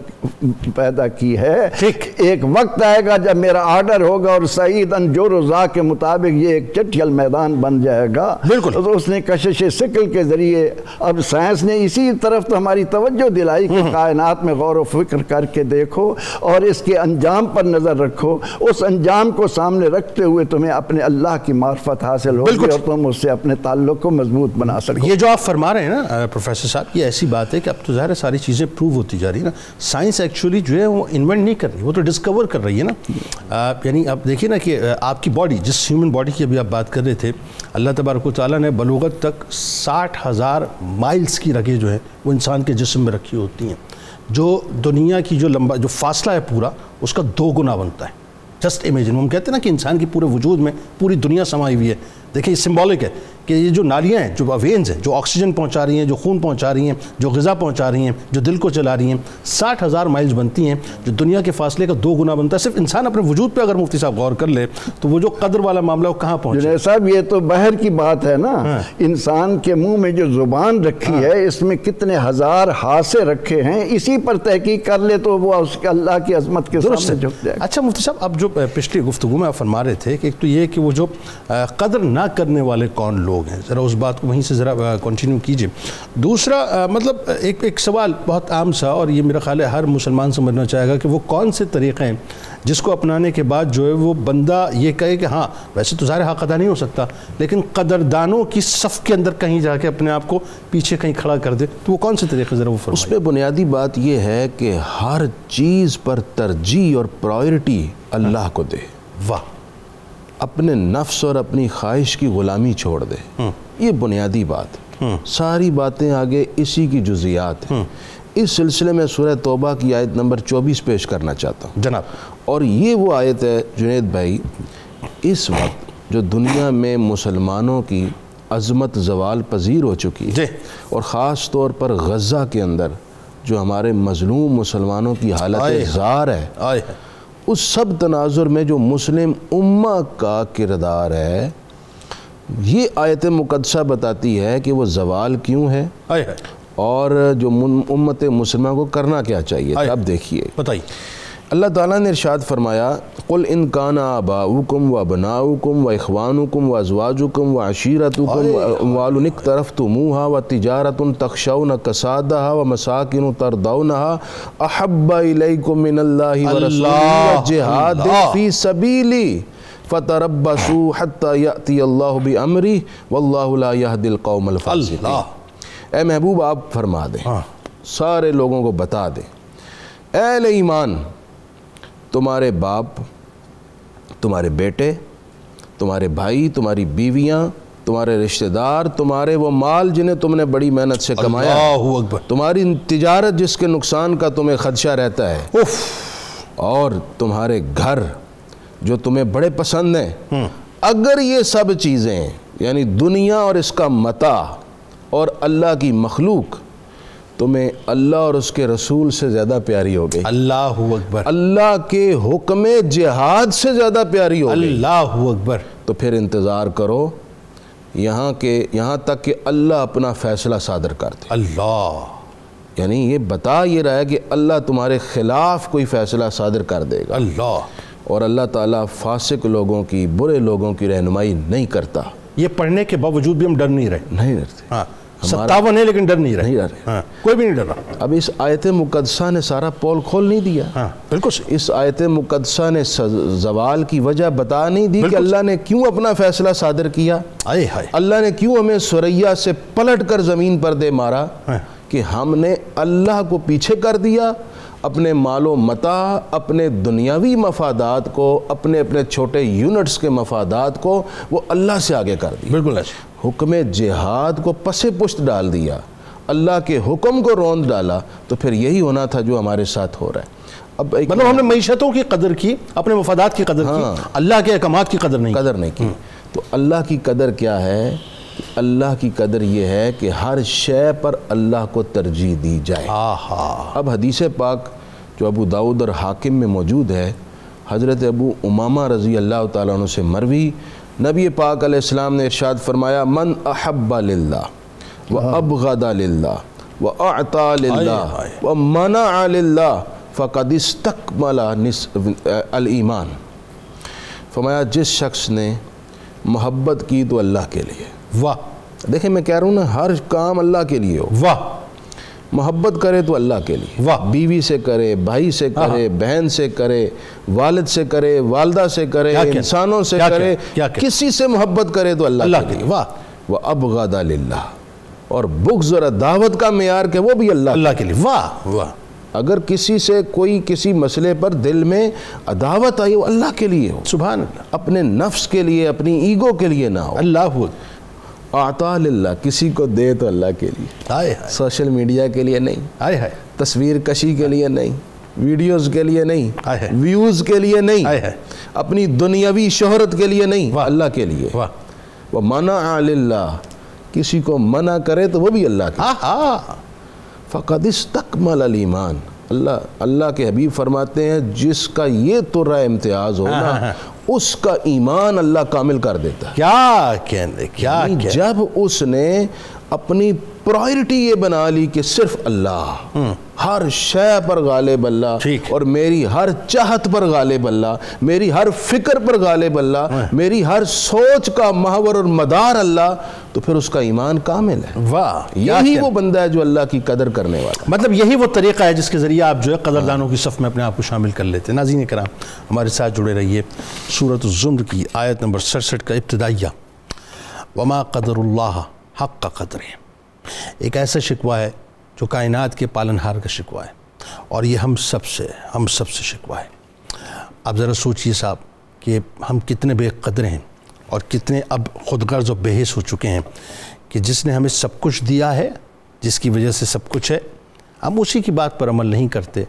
پیدا کی ہے، ایک وقت آئے گا جب میرا آرڈر ہوگا اور سعیداً جو رضا کے مطابق یہ ایک چٹھل میدان بن جائے گا، تو اس نے کشش ثقل کے ذریعے، اب سائنس نے اسی طرف تو ہماری توجہ دلائی کہ کائنات بات میں غور و فکر کر کے دیکھو اور اس کے انجام پر نظر رکھو. اس انجام کو سامنے رکھتے ہوئے تمہیں اپنے اللہ کی معرفت حاصل ہوگی اور تم اس سے اپنے تعلق کو مضبوط بنا سکو. یہ جو آپ فرما رہے ہیں نا پروفیسر صاحب، یہ ایسی بات ہے کہ اب تو ظاہر ہے ساری چیزیں پروو ہوتی جا رہی ہیں نا. سائنس ایکچولی جو ہے وہ انوینٹ نہیں کر رہی، وہ تو ڈسکور کر رہی ہے نا. یعنی آپ دیکھیے نا کہ آپ کی باڈی، جس ہیومن باڈی کی ابھی آپ بات کر رہے تھے، اللہ تبارک و تعالیٰ نے بلوغت تک 60,000 مائلز کی رگیں جو ہیں وہ انسان کے جسم میں رکھی ہوتی ہیں، جو دنیا کی جو فاصلہ ہے پورا اس کا 2 گنا بنتا ہے. جسٹ امیجن، ہم کہتے ہیں نا کہ انسان کی پورے وجود میں پوری دنیا سمائی ہوئی ہے. دیکھیں یہ سمبولک ہے کہ یہ جو نالیاں ہیں، جو وینز ہیں، جو آکسیجن پہنچا رہی ہیں، جو خون پہنچا رہی ہیں، جو غذا پہنچا رہی ہیں، جو دل کو چلا رہی ہیں، 60,000 مائلز بنتی ہیں، جو دنیا کے فاصلے کا 2 گنا بنتا ہے. صرف انسان اپنے وجود پہ اگر مفتی صاحب غور کر لے تو وہ جو قدر والا معاملہ وہ کہاں پہنچے. جنید صاحب یہ تو بہر کی بات ہے نا. انسان کے منہ میں جو زبان رکھی ہے اس میں کتنے ہزار ہاسے رکھے ہیں، اسی پر تحقیق کر لے تو وہ اس اللہ کی عظمت کے سامنے جھک جائے. اچھا مفتی صاحب، اب جو پچھلی گفتگو میں آپ فرما رہے تھے کہ ایک تو یہ کہ وہ جو قدر نہ کرنے والے کون لوگ ہیں، ذرا اس بات کو وہیں سے ذرا کنٹینیو کیجئے. دوسرا مطلب ایک سوال بہت عام سا، اور یہ میرا خیال ہے ہر مسلمان سمجھنا چاہے گا کہ وہ کون سے طریقے ہیں جس کو اپنانے کے بعد جو ہے وہ بندہ یہ کہے کہ ہاں ویسے تو ظاہر حق ادا نہیں ہو سکتا لیکن قدردانوں کی صف کے اندر کہیں جا کے اپنے آپ کو پیچھے کہیں کھڑا کر دے، تو وہ کون سے طریقے ذرا وہ فرمائیں. اس پہ بنیادی بات یہ ہے کہ ہر چیز پر ترجیح اور پرائرٹی اللہ کو دے. واہ. اپنے نفس اور اپنی خواہش کی غلامی چھوڑ دے. یہ بنیادی بات. ساری باتیں آگے اسی کی جزیات ہیں. اس سلسلے میں سورہ توبہ کی آیت نمبر 24 پیش کرنا چاہتا ہوں جناب. اور یہ وہ آیت ہے جنید بھائی، اس وقت جو دنیا میں مسلمانوں کی عظمت زوال پذیر ہو چکی ہے، اور خاص طور پر غزہ کے اندر جو ہمارے مظلوم مسلمانوں کی حالت زار ہے، اس سب تناظر میں جو مسلم امہ کا کردار ہے، یہ آیت مقدسہ بتاتی ہے کہ وہ زوال کیوں ہے اور جو امت مسلمہ کو کرنا کیا چاہیے. اب دیکھیے، بتائیے. اللہ تعالیٰ نے ارشاد فرمایا، قُلْ إِنْ كَانَ آبَاؤُكُمْ وَأَبْنَاؤُكُمْ وَإِخْوَانُكُمْ وَأَزْوَاجُكُمْ وَعَشِيرَتُكُمْ وَأَمْوَالٌ اقْتَرَفْتُمُوهَا وَتِجَارَةٌ تَخْشَوْنَ كَسَادَهَا وَمَسَاكِنُ تَرْضَوْنَهَا أَحَبَّ إِلَيْكُم مِّنَ اللَّهِ وَرَسُولِهِ وَجِهَادٍ فِي سَبِيلِهِ فَتَرَبَّصُوا حَتَّى يَأْتِيَ اللَّهُ بِأَمْرِهِ وَاللَّهُ لَا يَهْدِي الْقَوْمَ الْفَاسِقِينَ. اے محبوب آپ فرما دیں، سارے لوگوں کو بتا دیں، اے اہل ایمان، تمہارے باپ، تمہارے بیٹے، تمہارے بھائی، تمہاری بیویاں، تمہارے رشتہ دار، تمہارے وہ مال جنہیں تم نے بڑی محنت سے کمایا، تمہاری تجارت جس کے نقصان کا تمہیں خدشہ رہتا ہے، اور تمہارے گھر جو تمہیں بڑے پسند ہیں، اگر یہ سب چیزیں یعنی دنیا اور اس کا متاع اور اللہ کی مخلوق تمہیں اللہ اور اس کے رسول سے زیادہ پیاری ہو گئی، اللہ اکبر، اللہ کے حکم جہاد سے زیادہ پیاری ہو گئی، اللہ اکبر، تو پھر انتظار کرو یہاں تک کہ اللہ اپنا فیصلہ صادر کر دے. اللہ یعنی یہ بتا یہ رہا ہے کہ اللہ تمہارے خلاف کوئی فیصلہ صادر کر دے گا. اللہ. اور اللہ تعالیٰ فاسق لوگوں کی، برے لوگوں کی رہنمائی نہیں کرتا. یہ پڑھنے کے باوجود بھی ہم ڈر نہیں رہے. نہیں ڈرتے. ہاں 57 ہے لیکن ڈر نہیں رہے. نہیں ڈر رہے. ہاں کوئی بھی نہیں ڈر رہا. اب اس آیت مقدسہ نے سارا پول کھول نہیں دیا. ہاں بالکل صحیح. اس آیت مقدسہ نے زوال کی وجہ بتا نہیں دی کہ اللہ نے کیوں اپنا فیصلہ صادر کیا. اللہ نے کیوں ہمیں سریا سے پلٹ کر زمین پر دے مارا کہ ہم نے اللہ کو پیچھے کر دیا، اپنے مال و متاع، اپنے دنیاوی مفادات کو، اپنے چھوٹے یونٹس کے مفادات کو وہ اللہ سے آگے کر دیا. بالکل. حکم جہاد کو پس پشت ڈال دیا، اللہ کے حکم کو روند ڈالا. تو پھر یہی ہونا تھا جو ہمارے ساتھ ہو رہا ہے. اب مطلب ہم نے معیشتوں کی قدر کی، اپنے مفادات کی قدر کی، اللہ کے احکامات کی قدر نہیں کی. تو اللہ کی قدر کیا ہے؟ اللہ کی قدر یہ ہے کہ ہر شے پر اللہ کو ترجیح دی جائے. اب حدیث پاک جو ابو داؤد اور حاکم میں موجود ہے، حضرت ابو امامہ رضی اللہ تعالیٰ عنہ سے مروی، نبی پاک علیہ السلام نے ارشاد فرمایا، من احب للہ وابغض للہ واعطى للہ ومنع للہ فقد استکمل الایمان. فرمایا جس شخص نے محبت کی تو اللہ کے لیے. واہ. دیکھیں میں کہہ رہا ہوں نا، ہر کام اللہ کے لیے ہو. واہ. محبت کرے تو اللہ کے لیے، واہ، بیوی سے کرے، بھائی سے کرے، بہن سے کرے، والد سے کرے، والدہ سے کرے، انسانوں سے کرے، کسی سے محبت کرے تو اللہ کے لیے، واہ، وَأَبْغَضَ لِلَّهِ، اور بغض اور دعوت کا معیار کہ وہ بھی اللہ کے لیے، واہ واہ، اگر کسی سے کوئی کسی مسئلے پر دل میں عداوت آئی وہ اللہ کے لیے ہو، سبحان اللہ، اپنے نفس کے لیے، اپنی ایگو کے لیے نہ ہو، اللہ اعطا للہ، کسی کو دے تو اللہ کے لیے، ہائے سوشل میڈیا کے لیے نہیں، ہائے ہائے، تصویر کشی کے لیے نہیں، ویڈیوز کے لیے نہیں، ہائے ہائے، ویوز کے لیے نہیں، ہائے ہائے، اپنی دنیاوی شہرت کے لیے نہیں، اللہ کے لیے، واہ، وَمَنَعَ لِلَّهِ، کسی کو منع کرے تو وہ بھی اللہ کے ہاں، فَقَدْ اسْتَكْمَلَ الْإِيمَانَ، اللہ کے حبیب فرماتے ہیں جس کا یہ طرح امتیاز ہونا اس کا ایمان اللہ کامل کر دیتا ہے۔ کیا کہنے، کیا جب اس نے اپنی پرائرٹی یہ بنا لی کہ صرف اللہ، ہر شے پر غالب اللہ، اور میری ہر چاہت پر غالب اللہ، میری ہر فکر پر غالب اللہ، میری ہر سوچ کا محور اور مدار اللہ، تو پھر اس کا ایمان کامل ہے۔ واہ، یہی وہ بندہ ہے جو اللہ کی قدر کرنے والا، مطلب یہی وہ طریقہ ہے جس کے ذریعے آپ جو ہے قدردانوں کی صف میں اپنے آپ کو شامل کر لیتے ہیں۔ ناظرین کرام، ہمارے ساتھ جڑے رہیے۔ سورۃ الزمر کی آیت نمبر 67 کا ابتدائیہ، وما قدر اللہ حق قدرہ، ایک ایسا شکوہ ہے جو کائنات کے پالنہار کا شکوہ ہے، اور یہ ہم سب سے شکوہ ہے۔ اب ذرا سوچئے صاحب کہ ہم کتنے بے قدر ہیں اور کتنے اب خود غرض و بے حس ہو چکے ہیں کہ جس نے ہمیں سب کچھ دیا ہے، جس کی وجہ سے سب کچھ ہے، ہم اسی کی بات پر عمل نہیں کرتے،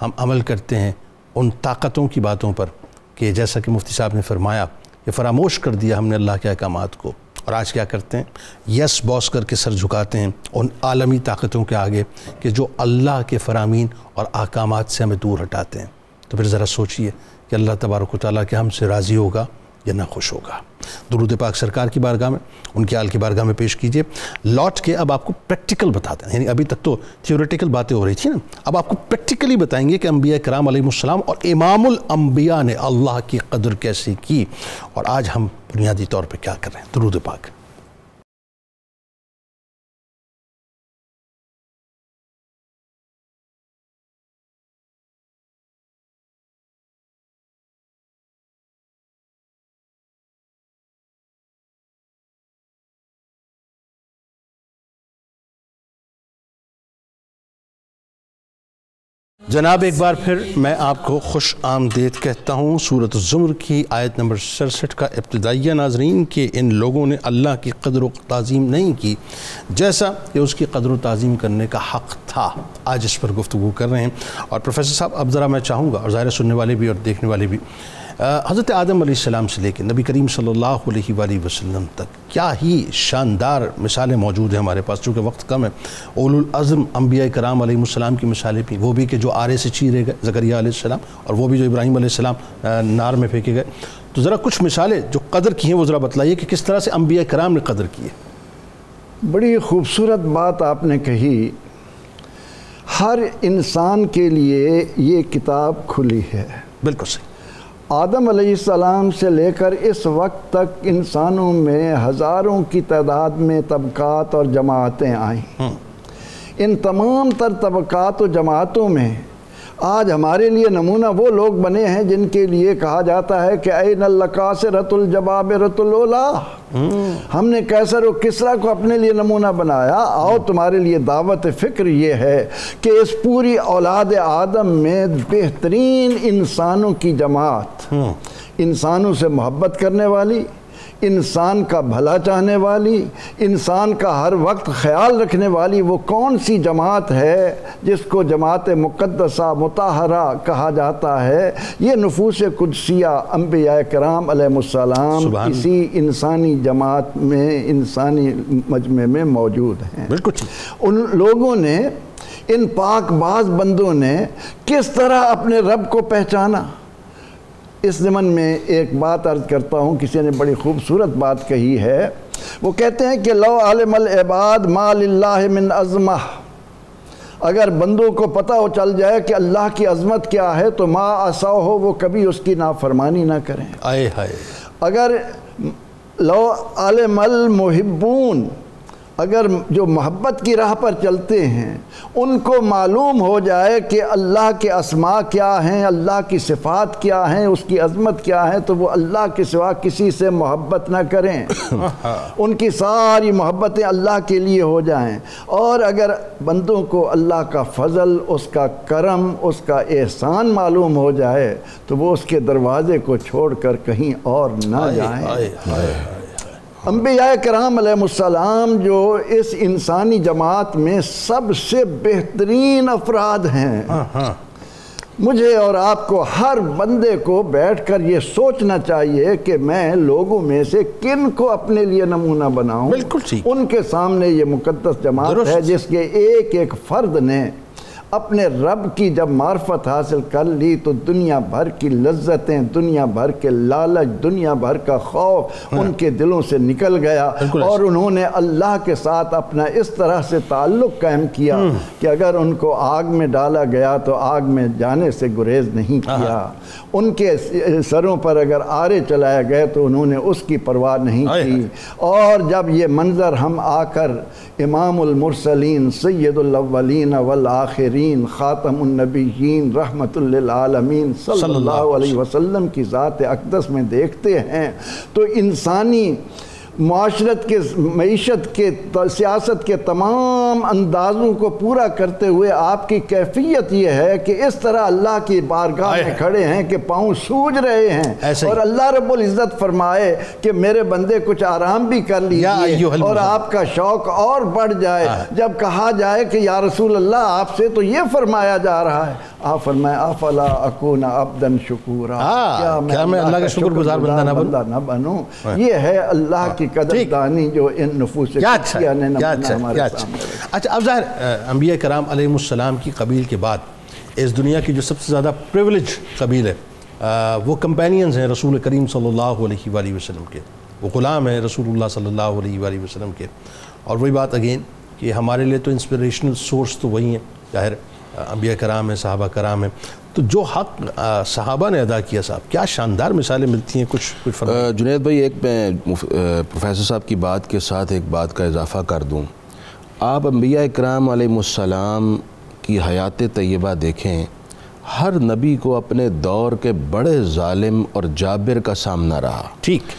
ہم عمل کرتے ہیں ان طاقتوں کی باتوں پر کہ جیسا کہ مفتی صاحب نے فرمایا کہ فراموش کر دیا ہم نے اللہ کے احکامات کو، اور آج کیا کرتے ہیں؟ یس باس کر کے سر جھکاتے ہیں ان عالمی طاقتوں کے آگے کہ جو اللہ کے فرامین اور احکامات سے ہمیں دور ہٹاتے ہیں۔ تو پھر ذرا سوچئے کہ اللہ تبارک و تعالیٰ کہ ہم سے راضی ہوگا یا نہ خوش ہوگا۔ درود پاک سرکار کی بارگاہ میں، ان کے آل کی بارگاہ میں پیش کیجئے۔ لوٹ کے اب آپ کو پریکٹیکل بتاتے ہیں، یعنی ابھی تک تو تھیوریٹیکل باتیں ہو رہی تھی نا، اب آپ کو پریکٹیکلی بتائیں گے کہ انبیاء کرام علیہ السلام اور امام الانبیاء نے اللہ کی قدر کیسے کی، اور آج ہم بنیادی طور پہ کیا کر رہے ہیں۔ درود پاک۔ جناب ایک بار پھر میں آپ کو خوش آمدید کہتا ہوں۔ سورۃ الزمر کی آیت نمبر 67 کا ابتدائیہ، ناظرین، کہ ان لوگوں نے اللہ کی قدر و تعظیم نہیں کی جیسا کہ اس کی قدر و تعظیم کرنے کا حق تھا۔ آج اس پر گفتگو کر رہے ہیں، اور پروفیسر صاحب اب ذرا میں چاہوں گا، اور ظاہر سننے والے بھی اور دیکھنے والے بھی، حضرت آدم علیہ السلام سے لے کے نبی کریم صلی اللہ علیہ وآلہ وسلم تک کیا ہی شاندار مثالیں موجود ہیں ہمارے پاس، چونکہ وقت کم ہے۔ اولو العزم انبیاء کرام علیہ السلام کی مثالیں بھی، وہ بھی کہ جو آرے سے چیرے گئے زکریا علیہ السلام، اور وہ بھی جو ابراہیم علیہ السلام نار میں پھینکے گئے۔ تو ذرا کچھ مثالیں جو قدر کی ہیں وہ ذرا بتلائیے کہ کس طرح سے انبیاء کرام نے قدر کی ہے۔ بڑی خوبصورت بات آپ نے کہی۔ ہر انسان کے لیے یہ کتاب کھلی ہے۔ بالکل صحیح۔ آدم علیہ السلام سے لے کر اس وقت تک انسانوں میں ہزاروں کی تعداد میں طبقات اور جماعتیں آئیں۔ ان تمام تر طبقات و جماعتوں میں آج ہمارے لیے نمونہ وہ لوگ بنے ہیں جن کے لیے کہا جاتا ہے کہ این القاصرۃ الجبابرۃ الاولیٰ، ہم نے کیسر و کسریٰ کو اپنے لیے نمونہ بنایا۔ آؤ تمہارے لیے دعوت فکر یہ ہے کہ اس پوری اولاد آدم میں بہترین انسانوں کی جماعت، انسانوں سے محبت کرنے والی، انسان کا بھلا چاہنے والی، انسان کا ہر وقت خیال رکھنے والی وہ کون سی جماعت ہے جس کو جماعت مقدسہ مطہرہ کہا جاتا ہے؟ یہ نفوس قدسیہ انبیاء کرام علیہ السلام اسی انسانی جماعت میں، انسانی مجمع میں موجود ہیں۔ بالکل۔ ان لوگوں نے، ان پاک باز بندوں نے کس طرح اپنے رب کو پہچانا؟ اس ضمن میں ایک بات عرض کرتا ہوں، کسی نے بڑی خوبصورت بات کہی ہے۔ وہ کہتے ہیں کہ لو علم العباد ما للہ من عظمہ، اگر بندوں کو پتہ ہو چل جائے کہ اللہ کی عظمت کیا ہے تو ما عصوا ہو، وہ کبھی اس کی نافرمانی نہ کریں۔ آئے ہائے۔ اگر لو علم المحبون، اگر جو محبت کی راہ پر چلتے ہیں ان کو معلوم ہو جائے کہ اللہ کے اسماء کیا ہیں، اللہ کی صفات کیا ہیں، اس کی عظمت کیا ہے، تو وہ اللہ کے سوا کسی سے محبت نہ کریں، ان کی ساری محبتیں اللہ کے لیے ہو جائیں۔ اور اگر بندوں کو اللہ کا فضل، اس کا کرم، اس کا احسان معلوم ہو جائے تو وہ اس کے دروازے کو چھوڑ کر کہیں اور نہ جائیں۔ انبیاء کرام علیہ السلام جو اس انسانی جماعت میں سب سے بہترین افراد ہیں، مجھے اور آپ کو، ہر بندے کو بیٹھ کر یہ سوچنا چاہیے کہ میں لوگوں میں سے کن کو اپنے لیے نمونہ بناؤں۔ بالکل ٹھیک۔ ان کے سامنے یہ مقدس جماعت ہے جس کے ایک ایک فرد نے اپنے رب کی جب معرفت حاصل کر لی تو دنیا بھر کی لذتیں، دنیا بھر کے لالچ، دنیا بھر کا خوف ان کے دلوں سے نکل گیا، اور انہوں نے اللہ کے ساتھ اپنا اس طرح سے تعلق قائم کیا کہ اگر ان کو آگ میں ڈالا گیا تو آگ میں جانے سے گریز نہیں کیا، ان کے سروں پر اگر آرے چلائے گئے تو انہوں نے اس کی پرواہ نہیں کی۔ اور جب یہ منظر ہم آ کر امام المرسلین، سید الاولین والآخرین، خاتم النبیین، رحمت للعالمین صلی اللہ علیہ وسلم کی ذات اقدس میں دیکھتے ہیں تو انسانی معاشرت کے، معیشت کے، سیاست کے تمام اندازوں کو پورا کرتے ہوئے آپ کی کیفیت یہ ہے کہ اس طرح اللہ کی بارگاہ میں کھڑے ہیں کہ پاؤں سوج رہے ہیں، اور اللہ رب العزت فرمائے کہ میرے بندے کچھ آرام بھی کر لیجئے اور آپ کا شوق اور بڑھ جائے۔ جب کہا جائے کہ یا رسول اللہ آپ سے تو یہ فرمایا جا رہا ہے، آپ فرمائے افلا اکون عبدا شکورا، کیا میں اللہ کا شکر گزار بندہ نہ بنوں؟ یہ ہے اللہ کی قدردانی جو ان نفوس اچھا اب ظاہر انبیاء کرام علیہ السلام کی قبیل کے بعد اس دنیا کی جو سب سے زیادہ پریولیج قبیل ہے وہ کمپینینز ہیں رسول کریم صلی اللہ علیہ وآلہ وسلم کے، وہ غلام ہیں رسول اللہ صلی اللہ علیہ وآلہ وسلم کے۔ اور وہی بات اگین کہ ہمارے لیے تو انسپریشنل سورس تو وہی ہیں، ظاہر انبیاء کرام ہیں، صحابہ کرام ہیں، تو جو حق صحابہ نے ادا کیا صاحب، کیا شاندار مثالیں ملتی ہیں، کچھ فرمائیں۔ جنید بھائی، ایک میں پروفیسر صاحب کی بات کے ساتھ ایک بات کا اضافہ کر دوں۔ آپ انبیاء کرام علیہ السلام کی حیات طیبہ دیکھیں، ہر نبی کو اپنے دور کے بڑے ظالم اور جابر کا سامنا رہا، ٹھیک،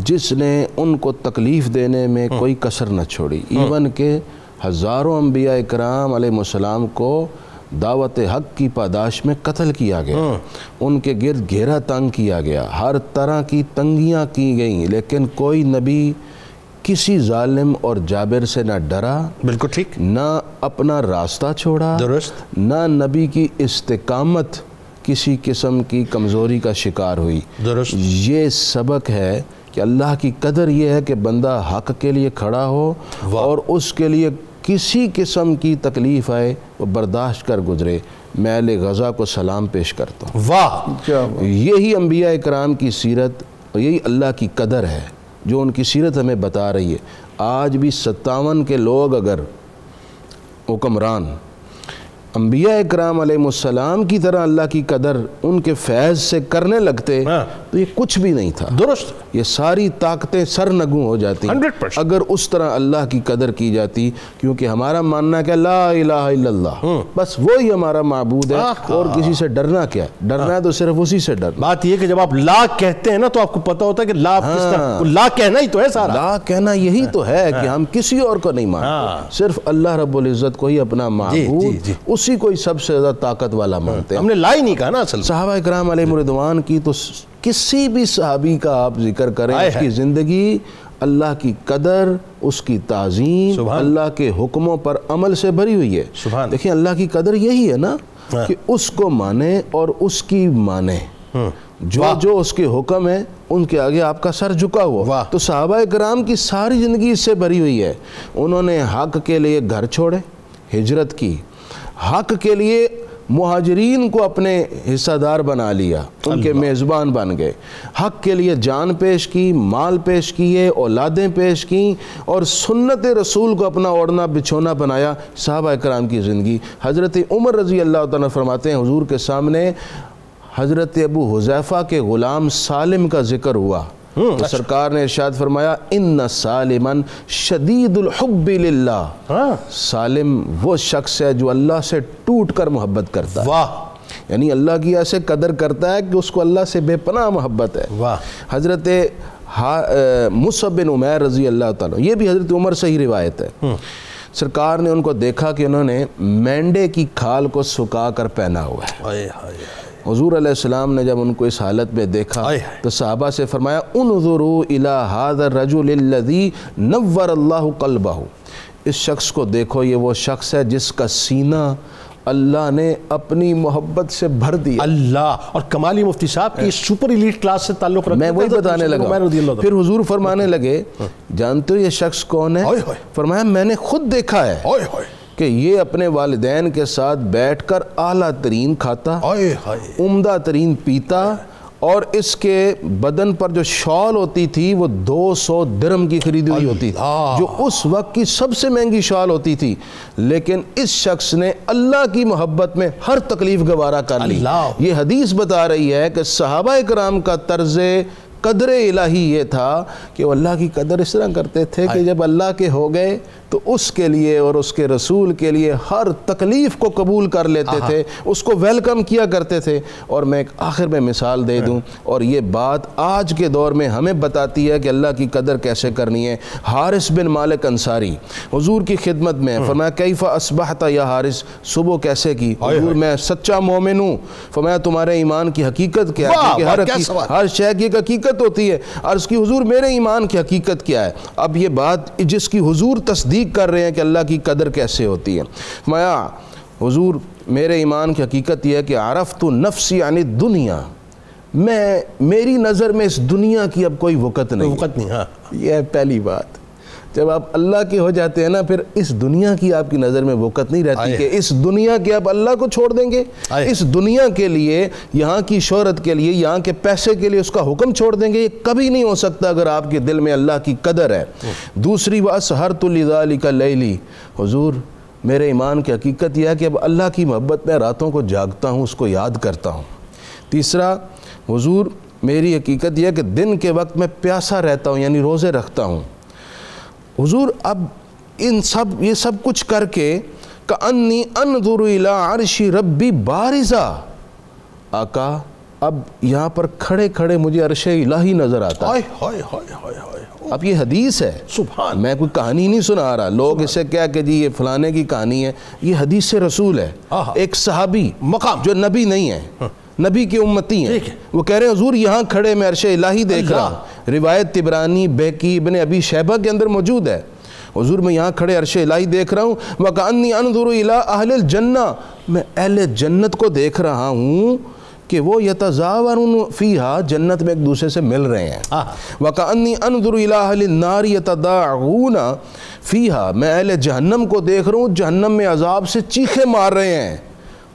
جس نے ان کو تکلیف دینے میں کوئی کسر نہ چھوڑی، ایون کہ ہزاروں انبیاء کرام علیہ السلام کو دعوت حق کی پاداش میں قتل کیا گیا، ان کے گرد گھیرا تنگ کیا گیا، ہر طرح کی تنگیاں کی گئیں، لیکن کوئی نبی کسی ظالم اور جابر سے نہ ڈرا، بالکل ٹھیک، نہ اپنا راستہ چھوڑا، درست، نہ نبی کی استقامت کسی قسم کی کمزوری کا شکار ہوئی، درست۔ یہ سبق ہے کہ اللہ کی قدر یہ ہے کہ بندہ حق کے لیے کھڑا ہو اور اس کے لیے کسی قسم کی تکلیف آئے وہ برداشت کر گزرے۔ میں اہل غزہ کو سلام پیش کرتا ہوں۔ واہ، یہی انبیاء کرام کی سیرت اور یہی اللہ کی قدر ہے جو ان کی سیرت ہمیں بتا رہی ہے۔ آج بھی 57 کے لوگ اگر حکمران انبیاء کرام علیہ السلام کی طرح اللہ کی قدر ان کے فیض سے کرنے لگتے تو یہ کچھ بھی نہیں تھا، درست، یہ ساری طاقتیں سرنگوں ہو جاتی اگر اس طرح اللہ کی قدر کی جاتی، کیونکہ ہمارا ماننا ہے کہ لا الہ الا اللہ، بس وہی ہمارا معبود ہے، اور کسی سے ڈرنا کیا ہے؟ ڈرنا ہے تو صرف اسی سے ڈرنا۔ بات یہ کہ جب آپ لا کہتے ہیں نا تو آپ کو پتہ ہوتا ہے کہ لا کس طرح، لا کہنا ہی تو ہے، سارا لا کہنا یہی تو ہے کہ ہم کسی اور کو نہیں مانتے، صرف اللہ رب العزت کو ہی اپنا معبود، اسی کو ہی سب سے زیادہ طاقت والا مانتے ہیں۔ ہم نے لا ہی نہیں کہا نا اصل۔ صحابہ کرام علیہ رضوان کی تو کسی بھی صحابی کا آپ ذکر کریں، اس کی زندگی اللہ کی قدر، اس کی تعظیم، اللہ کے حکموں پر عمل سے بھری ہوئی ہے۔ دیکھیں اللہ کی قدر یہی ہے نا کہ اس کو مانے اور اس کی مانے، جو اس کے حکم ہیں ان کے آگے آپ کا سر جھکا ہوا۔ تو صحابہ کرام کی ساری زندگی اس سے بھری ہوئی ہے۔ انہوں نے حق کے لیے گھر چھوڑے، ہجرت کی، حق کے لیے مہاجرین کو اپنے حصہ دار بنا لیا، ان کے میزبان بن گئے، حق کے لیے جان پیش کی، مال پیش کیے، اولادیں پیش کیں، اور سنت رسول کو اپنا اوڑھنا بچھونا بنایا۔ صحابہ کرام کی زندگی، حضرت عمر رضی اللہ تعالیٰ فرماتے ہیں حضور کے سامنے حضرت ابو حذیفہ کے غلام سالم کا ذکر ہوا تو سرکار نے ارشاد فرمایا ان سالمن شدید الحب للہ، سالم وہ شخص ہے جو اللہ سے ٹوٹ کر محبت کرتا ہے، واہ، یعنی اللہ کی ایسے قدر کرتا ہے کہ اس کو اللہ سے بے پناہ محبت ہے۔ واہ۔ حضرت مصعب بن عمیر رضی اللہ تعالیٰ، یہ بھی حضرت عمر سے ہی روایت ہے، سرکار نے ان کو دیکھا کہ انہوں نے مینڈے کی کھال کو سکا کر پہنا ہوا ہے۔ حضور علیہ السلام نے جب ان کو اس حالت میں دیکھا تو صحابہ سے فرمایا انظروا الی ھذا الرجل الذی نور اللہ قلبہ، اس شخص کو دیکھو، یہ وہ شخص ہے جس کا سینہ اللہ نے اپنی محبت سے بھر دیا۔ اللہ، اور کمالی مفتی صاحب کی سپر ایلیٹ کلاس سے تعلق رکھتے میں وہی بتانے لگا، پھر حضور فرمانے لگے جانتے ہو یہ شخص کون ہے؟ فرمایا میں نے خود دیکھا ہے کہ یہ اپنے والدین کے ساتھ بیٹھ کر اعلیٰ ترین کھاتا، عمدہ ترین پیتا، اور اس کے بدن پر جو شال ہوتی تھی وہ 200 درہم کی خریدی ہوئی ہوتی تھی، جو اس وقت کی سب سے مہنگی شال ہوتی تھی، لیکن اس شخص نے اللہ کی محبت میں ہر تکلیف گوارا کر لی۔ یہ حدیث بتا رہی ہے کہ صحابہ کرام کا طرز قدر الہی یہ تھا کہ وہ اللہ کی قدر اس طرح کرتے تھے کہ جب اللہ کے ہو گئے تو اس کے لیے اور اس کے رسول کے لیے ہر تکلیف کو قبول کر لیتے تھے، اس کو ویلکم کیا کرتے تھے۔ اور میں ایک آخر میں مثال دے دوں، اور یہ بات آج کے دور میں ہمیں بتاتی ہے کہ اللہ کی قدر کیسے کرنی ہے۔ حارث بن مالک انصاری حضور کی خدمت میں فرمایا کیف اصبحت یا حارث، صبح کیسے کی؟ حضور میں سچا مومن ہوں۔ فرمایا تمہارے ایمان کی حقیقت کیا ہے؟ کہ ہر شے کی ایک حقیقت ہوتی ہے۔ عرض کی حضور میرے ایمان کی حقیقت کیا ہے؟ اب یہ بات جس کی حضور تصدیق کر رہے ہیں کہ اللہ کی قدر کیسے ہوتی ہے، فرمایا حضور میرے ایمان کی حقیقت یہ ہے کہ عرفت نفسی عن الدنیا، میری نظر میں اس دنیا کی اب کوئی وقت نہیں۔ یہ ہے پہلی بات، جب آپ اللہ کے ہو جاتے ہیں نا پھر اس دنیا کی آپ کی نظر میں وقت نہیں رہتی کہ اس دنیا کے آپ اللہ کو چھوڑ دیں گے، اس دنیا کے لیے، یہاں کی شہرت کے لیے، یہاں کے پیسے کے لیے اس کا حکم چھوڑ دیں گے، یہ کبھی نہیں ہو سکتا اگر آپ کے دل میں اللہ کی قدر ہے۔ دوسری وَأَسْهَرْتُ لِذَلِكَ لَيْلِي، حضور میرے ایمان کی حقیقت یہ ہے کہ اب اللہ کی محبت میں راتوں کو جاگتا ہوں، اس کو یاد کرتا ہوں۔ تیسرا حضور میری حقیقت یہ ہے کہ دن کے وقت میں پیاسا رہتا ہوں، یعنی روزے رکھتا ہوں۔ حضور اب یہ سب کچھ کر کے کأنی انظر الی عرش ربی بارزا، آقا اب یہاں پر کھڑے کھڑے مجھے عرش الہی نظر آتا ہے۔ اب یہ حدیث ہے، میں کوئی کہانی نہیں سنا رہا، لوگ اسے کہہ کہ جی یہ فلانے کی کہانی ہے، یہ حدیث رسول ہے۔ ایک صحابی مقام جو نبی نہیں ہے، نبی کی امتی ہیں، وہ کہہ رہے ہیں حضور یہاں کھڑے میں عرش الہی دیکھ رہا ہوں۔ روایت طبرانی، بہقی، ابن ابی شیبہ کے اندر موجود ہے، حضور میں یہاں کھڑے عرش الہی دیکھ رہا ہوں۔ وَكَأَنِّي أَنظُرُ إِلَىٰ أَهْلِ الْجَنَّةِ، میں اہل جنت کو دیکھ رہا ہوں کہ وہ يَتَزَاوَرُونَ فِيهَا، جنت میں ایک دوسرے سے مل رہے ہیں۔ وَكَأَنِّي أَنظُرُ إِلَىٰ أَهْلِ النَّارِ يَتَدَاعُونَ فِيهَا، میں اہل جہنم کو دیکھ رہا ہوں، جہنم میں عذاب سے چیخیں مار رہے ہیں۔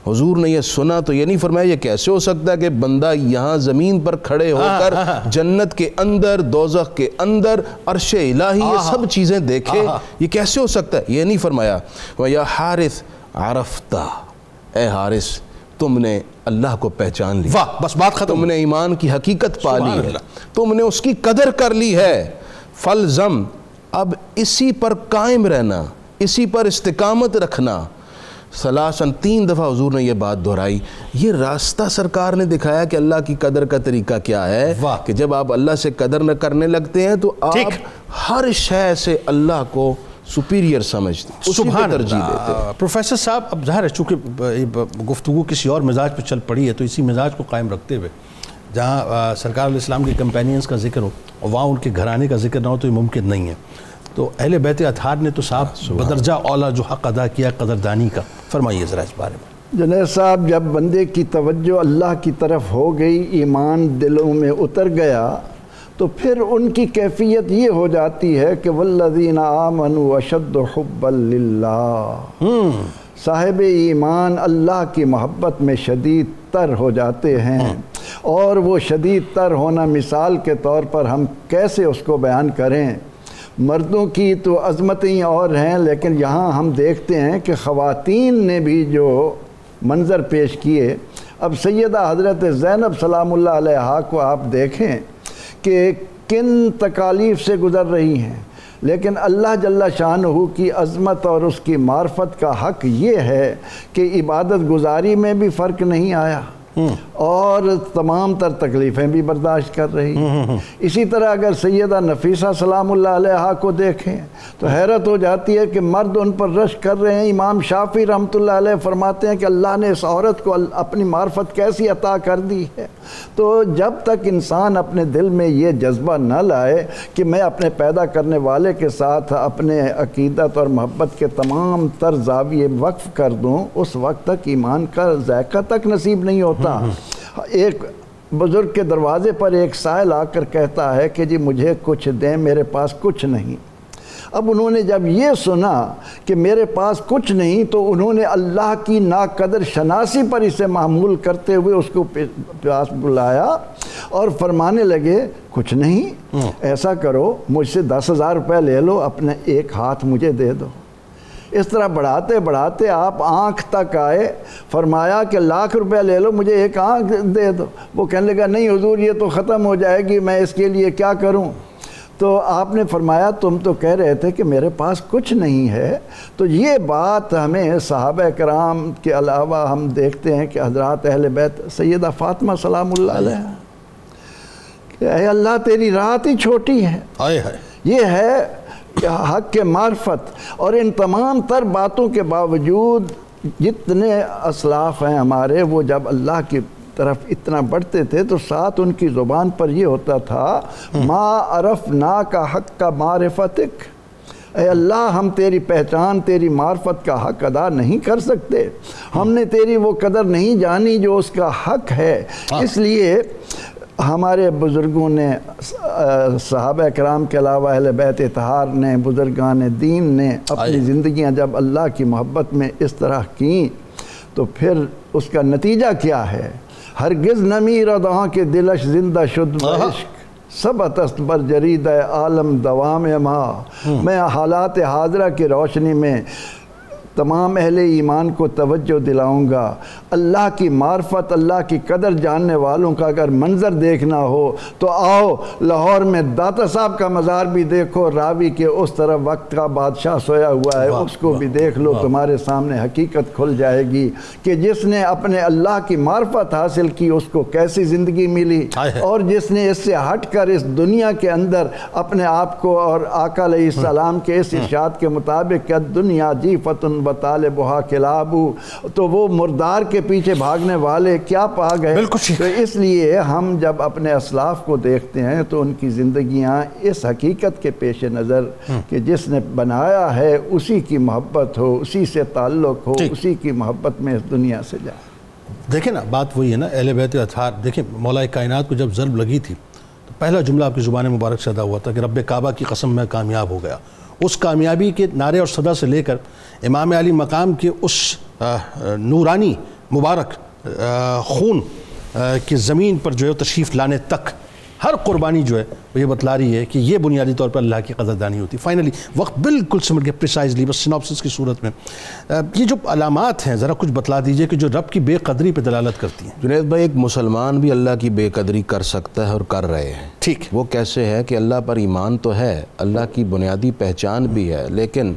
حضور نے یہ سنا تو یہ نہیں فرمایا یہ کیسے ہو سکتا ہے کہ بندہ یہاں زمین پر کھڑے ہو کر جنت کے اندر، دوزخ کے اندر، عرش الہی، یہ سب چیزیں دیکھے، یہ کیسے ہو سکتا ہے؟ یہ نہیں فرمایا وَيَا حارث عرفتہ، اے حارث تم نے اللہ کو پہچان لی، بس بات ختم، تم نے ایمان کی حقیقت پا لی ہے، تم نے اس کی قدر کر لی ہے۔ فَالْزَمْ، اب اسی پر قائم رہنا، اسی پر استقامت رکھنا۔ ثلاثاً، 3 دفعہ حضور نے یہ بات دہرائی۔ یہ راستہ سرکار نے دکھایا کہ اللہ کی قدر کا طریقہ کیا ہے، کہ جب آپ اللہ سے قدر نہ کرنے لگتے ہیں تو آپ ہر شے سے اللہ کو سپیریئر سمجھتے ہیں، اسی کو ترجیح دیتے ہیں۔ پروفیسر صاحب اب ظاہر ہے چونکہ گفتگو کسی اور مزاج پہ چل پڑی ہے تو اسی مزاج کو قائم رکھتے ہوئے جہاں سرکار علیہ السلام کے کمپینینز کا ذکر ہو اور وہاں ان کے گھرانے کا ذکر نہ ہو تو یہ ممکن نہیں ہے، تو اہل بیت اطہار نے تو صاحب بدرجہ اولا جو حق ادا کیا قدردانی کا، فرمائیے ذرا اس بارے میں۔ جنید صاحب جب بندے کی توجہ اللہ کی طرف ہو گئی، ایمان دلوں میں اتر گیا، تو پھر ان کی کیفیت یہ ہو جاتی ہے کہ والذین آمنوا اشد حبا للہ، صاحب ایمان اللہ کی محبت میں شدید تر ہو جاتے ہیں۔ اور وہ شدید تر ہونا مثال کے طور پر ہم کیسے اس کو بیان کریں؟ مردوں کی تو عظمتیں اور ہیں، لیکن یہاں ہم دیکھتے ہیں کہ خواتین نے بھی جو منظر پیش کیے۔ اب سیدہ حضرت زینب سلام اللہ علیہا کو آپ دیکھیں کہ کن تکالیف سے گزر رہی ہیں، لیکن اللہ جل شانہ کی عظمت اور اس کی معرفت کا حق یہ ہے کہ عبادت گزاری میں بھی فرق نہیں آیا اور تمام تر تکلیفیں بھی برداشت کر رہی ہیں۔ اسی طرح اگر سیدہ نفیسہ سلام اللہ علیہا کو دیکھیں تو حیرت ہو جاتی ہے کہ مرد ان پر رشک کر رہے ہیں۔ امام شافعی رحمۃ اللہ علیہ فرماتے ہیں کہ اللہ نے اس عورت کو اپنی معرفت کیسی عطا کر دی ہے۔ تو جب تک انسان اپنے دل میں یہ جذبہ نہ لائے کہ میں اپنے پیدا کرنے والے کے ساتھ اپنے عقیدت اور محبت کے تمام تر زاویے وقف کر دوں، اس وقت تک ایمان کا ذائقہ تک نصیب نہیں ہوتا۔ ایک بزرگ کے دروازے پر ایک سائل آ کر کہتا ہے کہ جی مجھے کچھ دیں، میرے پاس کچھ نہیں۔ اب انہوں نے جب یہ سنا کہ میرے پاس کچھ نہیں تو انہوں نے اللہ کی ناقدر شناسی پر اسے معمول کرتے ہوئے اس کو پاس بلایا اور فرمانے لگے کچھ نہیں، ایسا کرو مجھ سے 10,000 روپے لے لو، اپنے ایک ہاتھ مجھے دے دو۔ اس طرح بڑھاتے بڑھاتے آپ آنکھ تک آئے، فرمایا کہ 1,00,000 روپے لے لو، مجھے ایک آنکھ دے دو۔ وہ کہنے لگا نہیں حضور یہ تو ختم ہو جائے گی، میں اس کے لیے کیا کروں؟ تو آپ نے فرمایا تم تو کہہ رہے تھے کہ میرے پاس کچھ نہیں ہے۔ تو یہ بات ہمیں صحابہ کرام کے علاوہ ہم دیکھتے ہیں کہ حضرات اہل بیت سیدہ فاطمہ سلام اللہ علیہ کہ اے اللہ تیری رات ہی چھوٹی ہے۔ یہ ہے حق کے معرفت، اور ان تمام تر باتوں کے باوجود جتنے اسلاف ہیں ہمارے وہ جب اللہ کی طرف اتنا بڑھتے تھے تو ساتھ ان کی زبان پر یہ ہوتا تھا ما عرفناک حق معرفتک، اے اللہ ہم تیری پہچان تیری معرفت کا حق ادا نہیں کر سکتے، ہم نے تیری وہ قدر نہیں جانی جو اس کا حق ہے۔ اس لیے ہمارے بزرگوں نے صحابہ کرام کے علاوہ اہل بیت اطہار نے بزرگان دین نے اپنی زندگیاں جب اللہ کی محبت میں اس طرح کیں تو پھر اس کا نتیجہ کیا ہے؟ ہرگز نمی رداں کے دلش زندہ شد عشق سبت است بر جرید عالم دوام ما۔ میں حالات حاضرہ کی روشنی میں تمام اہل ایمان کو توجہ دلاؤں گا۔ اللہ کی معرفت اللہ کی قدر جاننے والوں کا اگر منظر دیکھنا ہو تو آؤ لاہور میں داتا صاحب کا مزار بھی دیکھو، راوی کے اس طرف وقت کا بادشاہ سویا ہوا ہے اس کو بھی دیکھ لو، تمہارے سامنے حقیقت کھل جائے گی کہ جس نے اپنے اللہ کی معرفت حاصل کی اس کو کیسی زندگی ملی، اور جس نے اس سے ہٹ کر اس دنیا کے اندر اپنے آپ کو اور آقا علیہ السلام کے اس ارشاد کے مطابق کہ دنیا جیفتن بطالبہا کلابو، تو وہ مردار کے پیچھے بھاگنے والے کیا پا گئے۔ تو اس لیے ہم جب اپنے اسلاف کو دیکھتے ہیں تو ان کی زندگیاں اس حقیقت کے پیش نظر کہ جس نے بنایا ہے اسی کی محبت ہو، اسی سے تعلق ہو، اسی کی محبت میں اس دنیا سے جائے۔ دیکھیں نا بات وہی ہے نا اہل بیت اطہار۔ دیکھیں مولا کائنات کو جب ضرب لگی تھی تو پہلا جملہ آپ کی زبان مبارک سے ادا ہوا تھا کہ رب کعبہ کی قسم میں کامیاب ہو گیا۔ اس کامیابی کے نعرے اور صدا سے لے کر امام علی مقام کے اس نورانی مبارک خون کی زمین پر جو ہے تشریف لانے تک ہر قربانی جو ہے وہ یہ بتلا رہی ہے کہ یہ بنیادی طور پر اللہ کی قدردانی ہوتی ہے۔ فائنلی وقت بالکل سمٹ گیا پریسائزلی، بس سیناپسس کی صورت میں یہ جو علامات ہیں ذرا کچھ بتلا دیجئے کہ جو رب کی بے قدری پہ دلالت کرتی ہیں۔ جنید بھائی ایک مسلمان بھی اللہ کی بے قدری کر سکتا ہے اور کر رہے ہیں۔ ٹھیک، وہ کیسے ہے کہ اللہ پر ایمان تو ہے، اللہ کی بنیادی پہچان بھی ہے، لیکن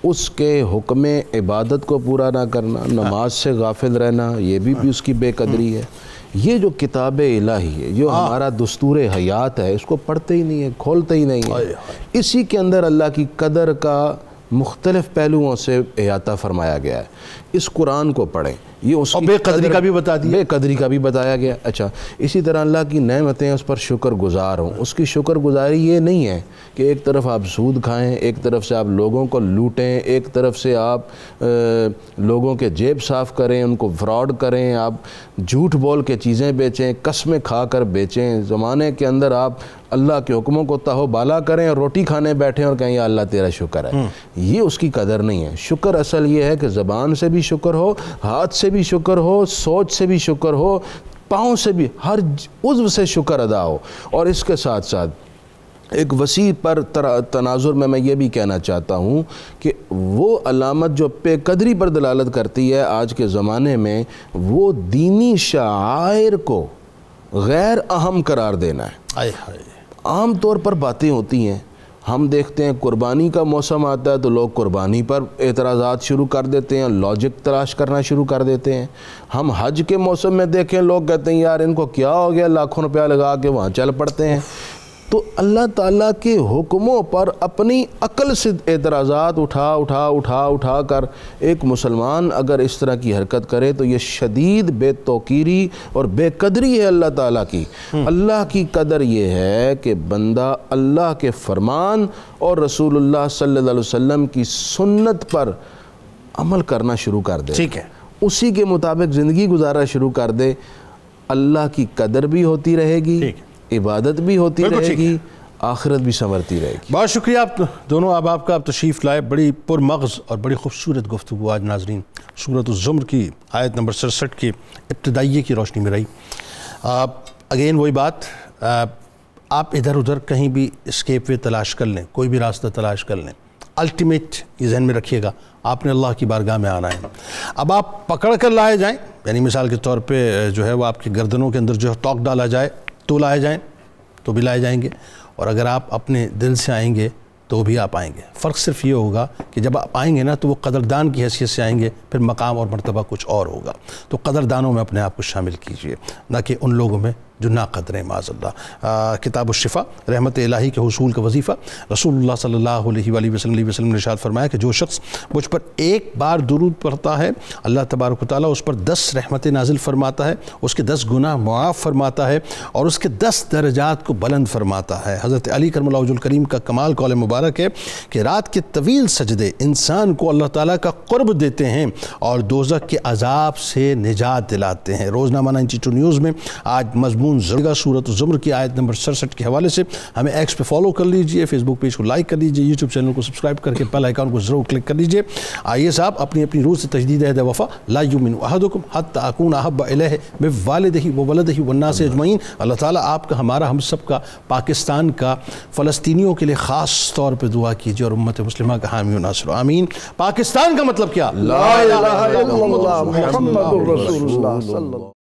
اس کے حکم عبادت کو پورا نہ کرنا، نماز سے غافل رہنا، یہ بھی اس کی بے قدری ہے۔ یہ جو کتاب الہی ہے، جو ہمارا دستور حیات ہے، اس کو پڑھتے ہی نہیں ہے، کھولتے ہی نہیں ہے۔ اسی کے اندر اللہ کی قدر کا مختلف پہلوؤں سے احاطہ فرمایا گیا ہے۔ اس قرآن کو پڑھیں، یہ اس اور بے قدری کا بھی بتا دیا، بے قدری کا بھی بتایا گیا۔ اچھا، اسی طرح اللہ کی نعمتیں اس پر شکر گزار ہوں۔ اس کی شکر گزاری یہ نہیں ہے کہ ایک طرف آپ سود کھائیں، ایک طرف سے آپ لوگوں کو لوٹیں، ایک طرف سے آپ لوگوں کے جیب صاف کریں، ان کو فراڈ کریں، آپ جھوٹ بول کے چیزیں بیچیں، قسمیں کھا کر بیچیں۔ زمانے کے اندر آپ اللہ کے حکموں کو تہو بالا کریں اور روٹی کھانے بیٹھیں اور کہیں یا اللہ تیرا شکر ہے، یہ اس کی قدر نہیں ہے۔ شکر اصل یہ ہے کہ زبان سے بھی شکر ہو، ہاتھ سے بھی شکر ہو، سوچ سے بھی شکر ہو، پاؤں سے بھی، ہر عضو سے شکر ادا ہو۔ اور اس کے ساتھ ساتھ ایک وسیع پر تناظر میں یہ بھی کہنا چاہتا ہوں کہ وہ علامت جو بے قدری پر دلالت کرتی ہے آج کے زمانے میں، وہ دینی شعائر کو غیر اہم قرار دینا ہے۔ عام طور پر باتیں ہوتی ہیں، ہم دیکھتے ہیں قربانی کا موسم آتا ہے تو لوگ قربانی پر اعتراضات شروع کر دیتے ہیں، لاجک تلاش کرنا شروع کر دیتے ہیں۔ ہم حج کے موسم میں دیکھیں لوگ کہتے ہیں یار ان کو کیا ہو گیا، لاکھوں روپیہ لگا کے وہاں چل پڑتے ہیں۔ تو اللہ تعالیٰ کے حکموں پر اپنی عقل سے اعتراضات اٹھا کر ایک مسلمان اگر اس طرح کی حرکت کرے تو یہ شدید بے توقیری اور بے قدری ہے اللہ تعالیٰ کی۔ اللہ کی قدر یہ ہے کہ بندہ اللہ کے فرمان اور رسول اللہ صلی اللہ علیہ وسلم کی سنت پر عمل کرنا شروع کر دے، ٹھیک ہے، اسی کے مطابق زندگی گزارنا شروع کر دے، اللہ کی قدر بھی ہوتی رہے گی، عبادت بھی ہوتی رہے گی، آخرت بھی سنورتی رہے گی۔ بہت شکریہ آپ دونوں احباب کا، آپ تشریف لائے، بڑی پرمغز اور بڑی خوبصورت گفتگو آج ناظرین سورۃ الزمر کی آیت نمبر 67 کی ابتدائیے کی روشنی میں رہی۔ اگین وہی بات، آپ ادھر ادھر کہیں بھی اسکیپ وے تلاش کر لیں، کوئی بھی راستہ تلاش کر لیں، الٹیمیٹ یہ ذہن میں رکھیے گا آپ نے اللہ کی بارگاہ میں آنا ہے۔ اب آپ پکڑ کر لائے جائیں، یعنی مثال کے طور پہ جو ہے وہ آپ کی گردنوں کے اندر جو ہے توق ڈالا جائے تو لائے جائیں تو بھی لائے جائیں گے، اور اگر آپ اپنے دل سے آئیں گے تو بھی آپ آئیں گے۔ فرق صرف یہ ہوگا کہ جب آپ آئیں گے نا تو وہ قدردان کی حیثیت سے آئیں گے، پھر مقام اور مرتبہ کچھ اور ہوگا۔ تو قدردانوں میں اپنے آپ کو شامل کیجئے، نہ کہ ان لوگوں میں جو ناقدر ہیں معاذ اللہ۔ کتاب الشفا، رحمت الہی کے حصول کا وظیفہ، رسول اللہ صلی اللہ علیہ وآلہ وسلم نے ارشاد فرمایا کہ جو شخص مجھ پر ایک بار درود پڑھتا ہے اللہ تبارک و تعالیٰ اس پر 10 رحمتیں نازل فرماتا ہے، اس کے 10 گناہ معاف فرماتا ہے اور اس کے 10 درجات کو بلند فرماتا ہے۔ حضرت علی کرم اللہ وجہ الکریم کا کمال قول مبارک ہے کہ رات کے طویل سجدے انسان کو اللہ تعالیٰ کا قرب دیتے ہیں اور دوزخ کے عذاب سے نجات دلاتے ہیں۔ روزنامہ 92 نیوز میں آج مضمون ضرور سورۃ الزمر کی آیت نمبر 67 کے حوالے سے ہمیں ایکس پہ فالو کر لیجئے، فیس بک پیج کو لائک کر لیجئے، یوٹیوب چینل کو سبسکرائب کر کے بیل آئیکن کو ضرور کلک کر لیجئے۔ آئیے صاحب اپنی روح سے تجدید عہد وفا، لا یؤمن احدکم حتی اکون احب الیہ من والدہ وولدہ والناس اجمعین۔ اللہ تعالیٰ آپ کا، ہمارا، ہم سب کا، پاکستان کا، فلسطینیوں کے لیے خاص طور پہ دعا کیجئے اور امت مسلمہ کا حامی و ناصر، آمین۔ پاکستان کا مطلب کیا؟ لا الہ الا اللہ محمد رسول اللہ صلی اللہ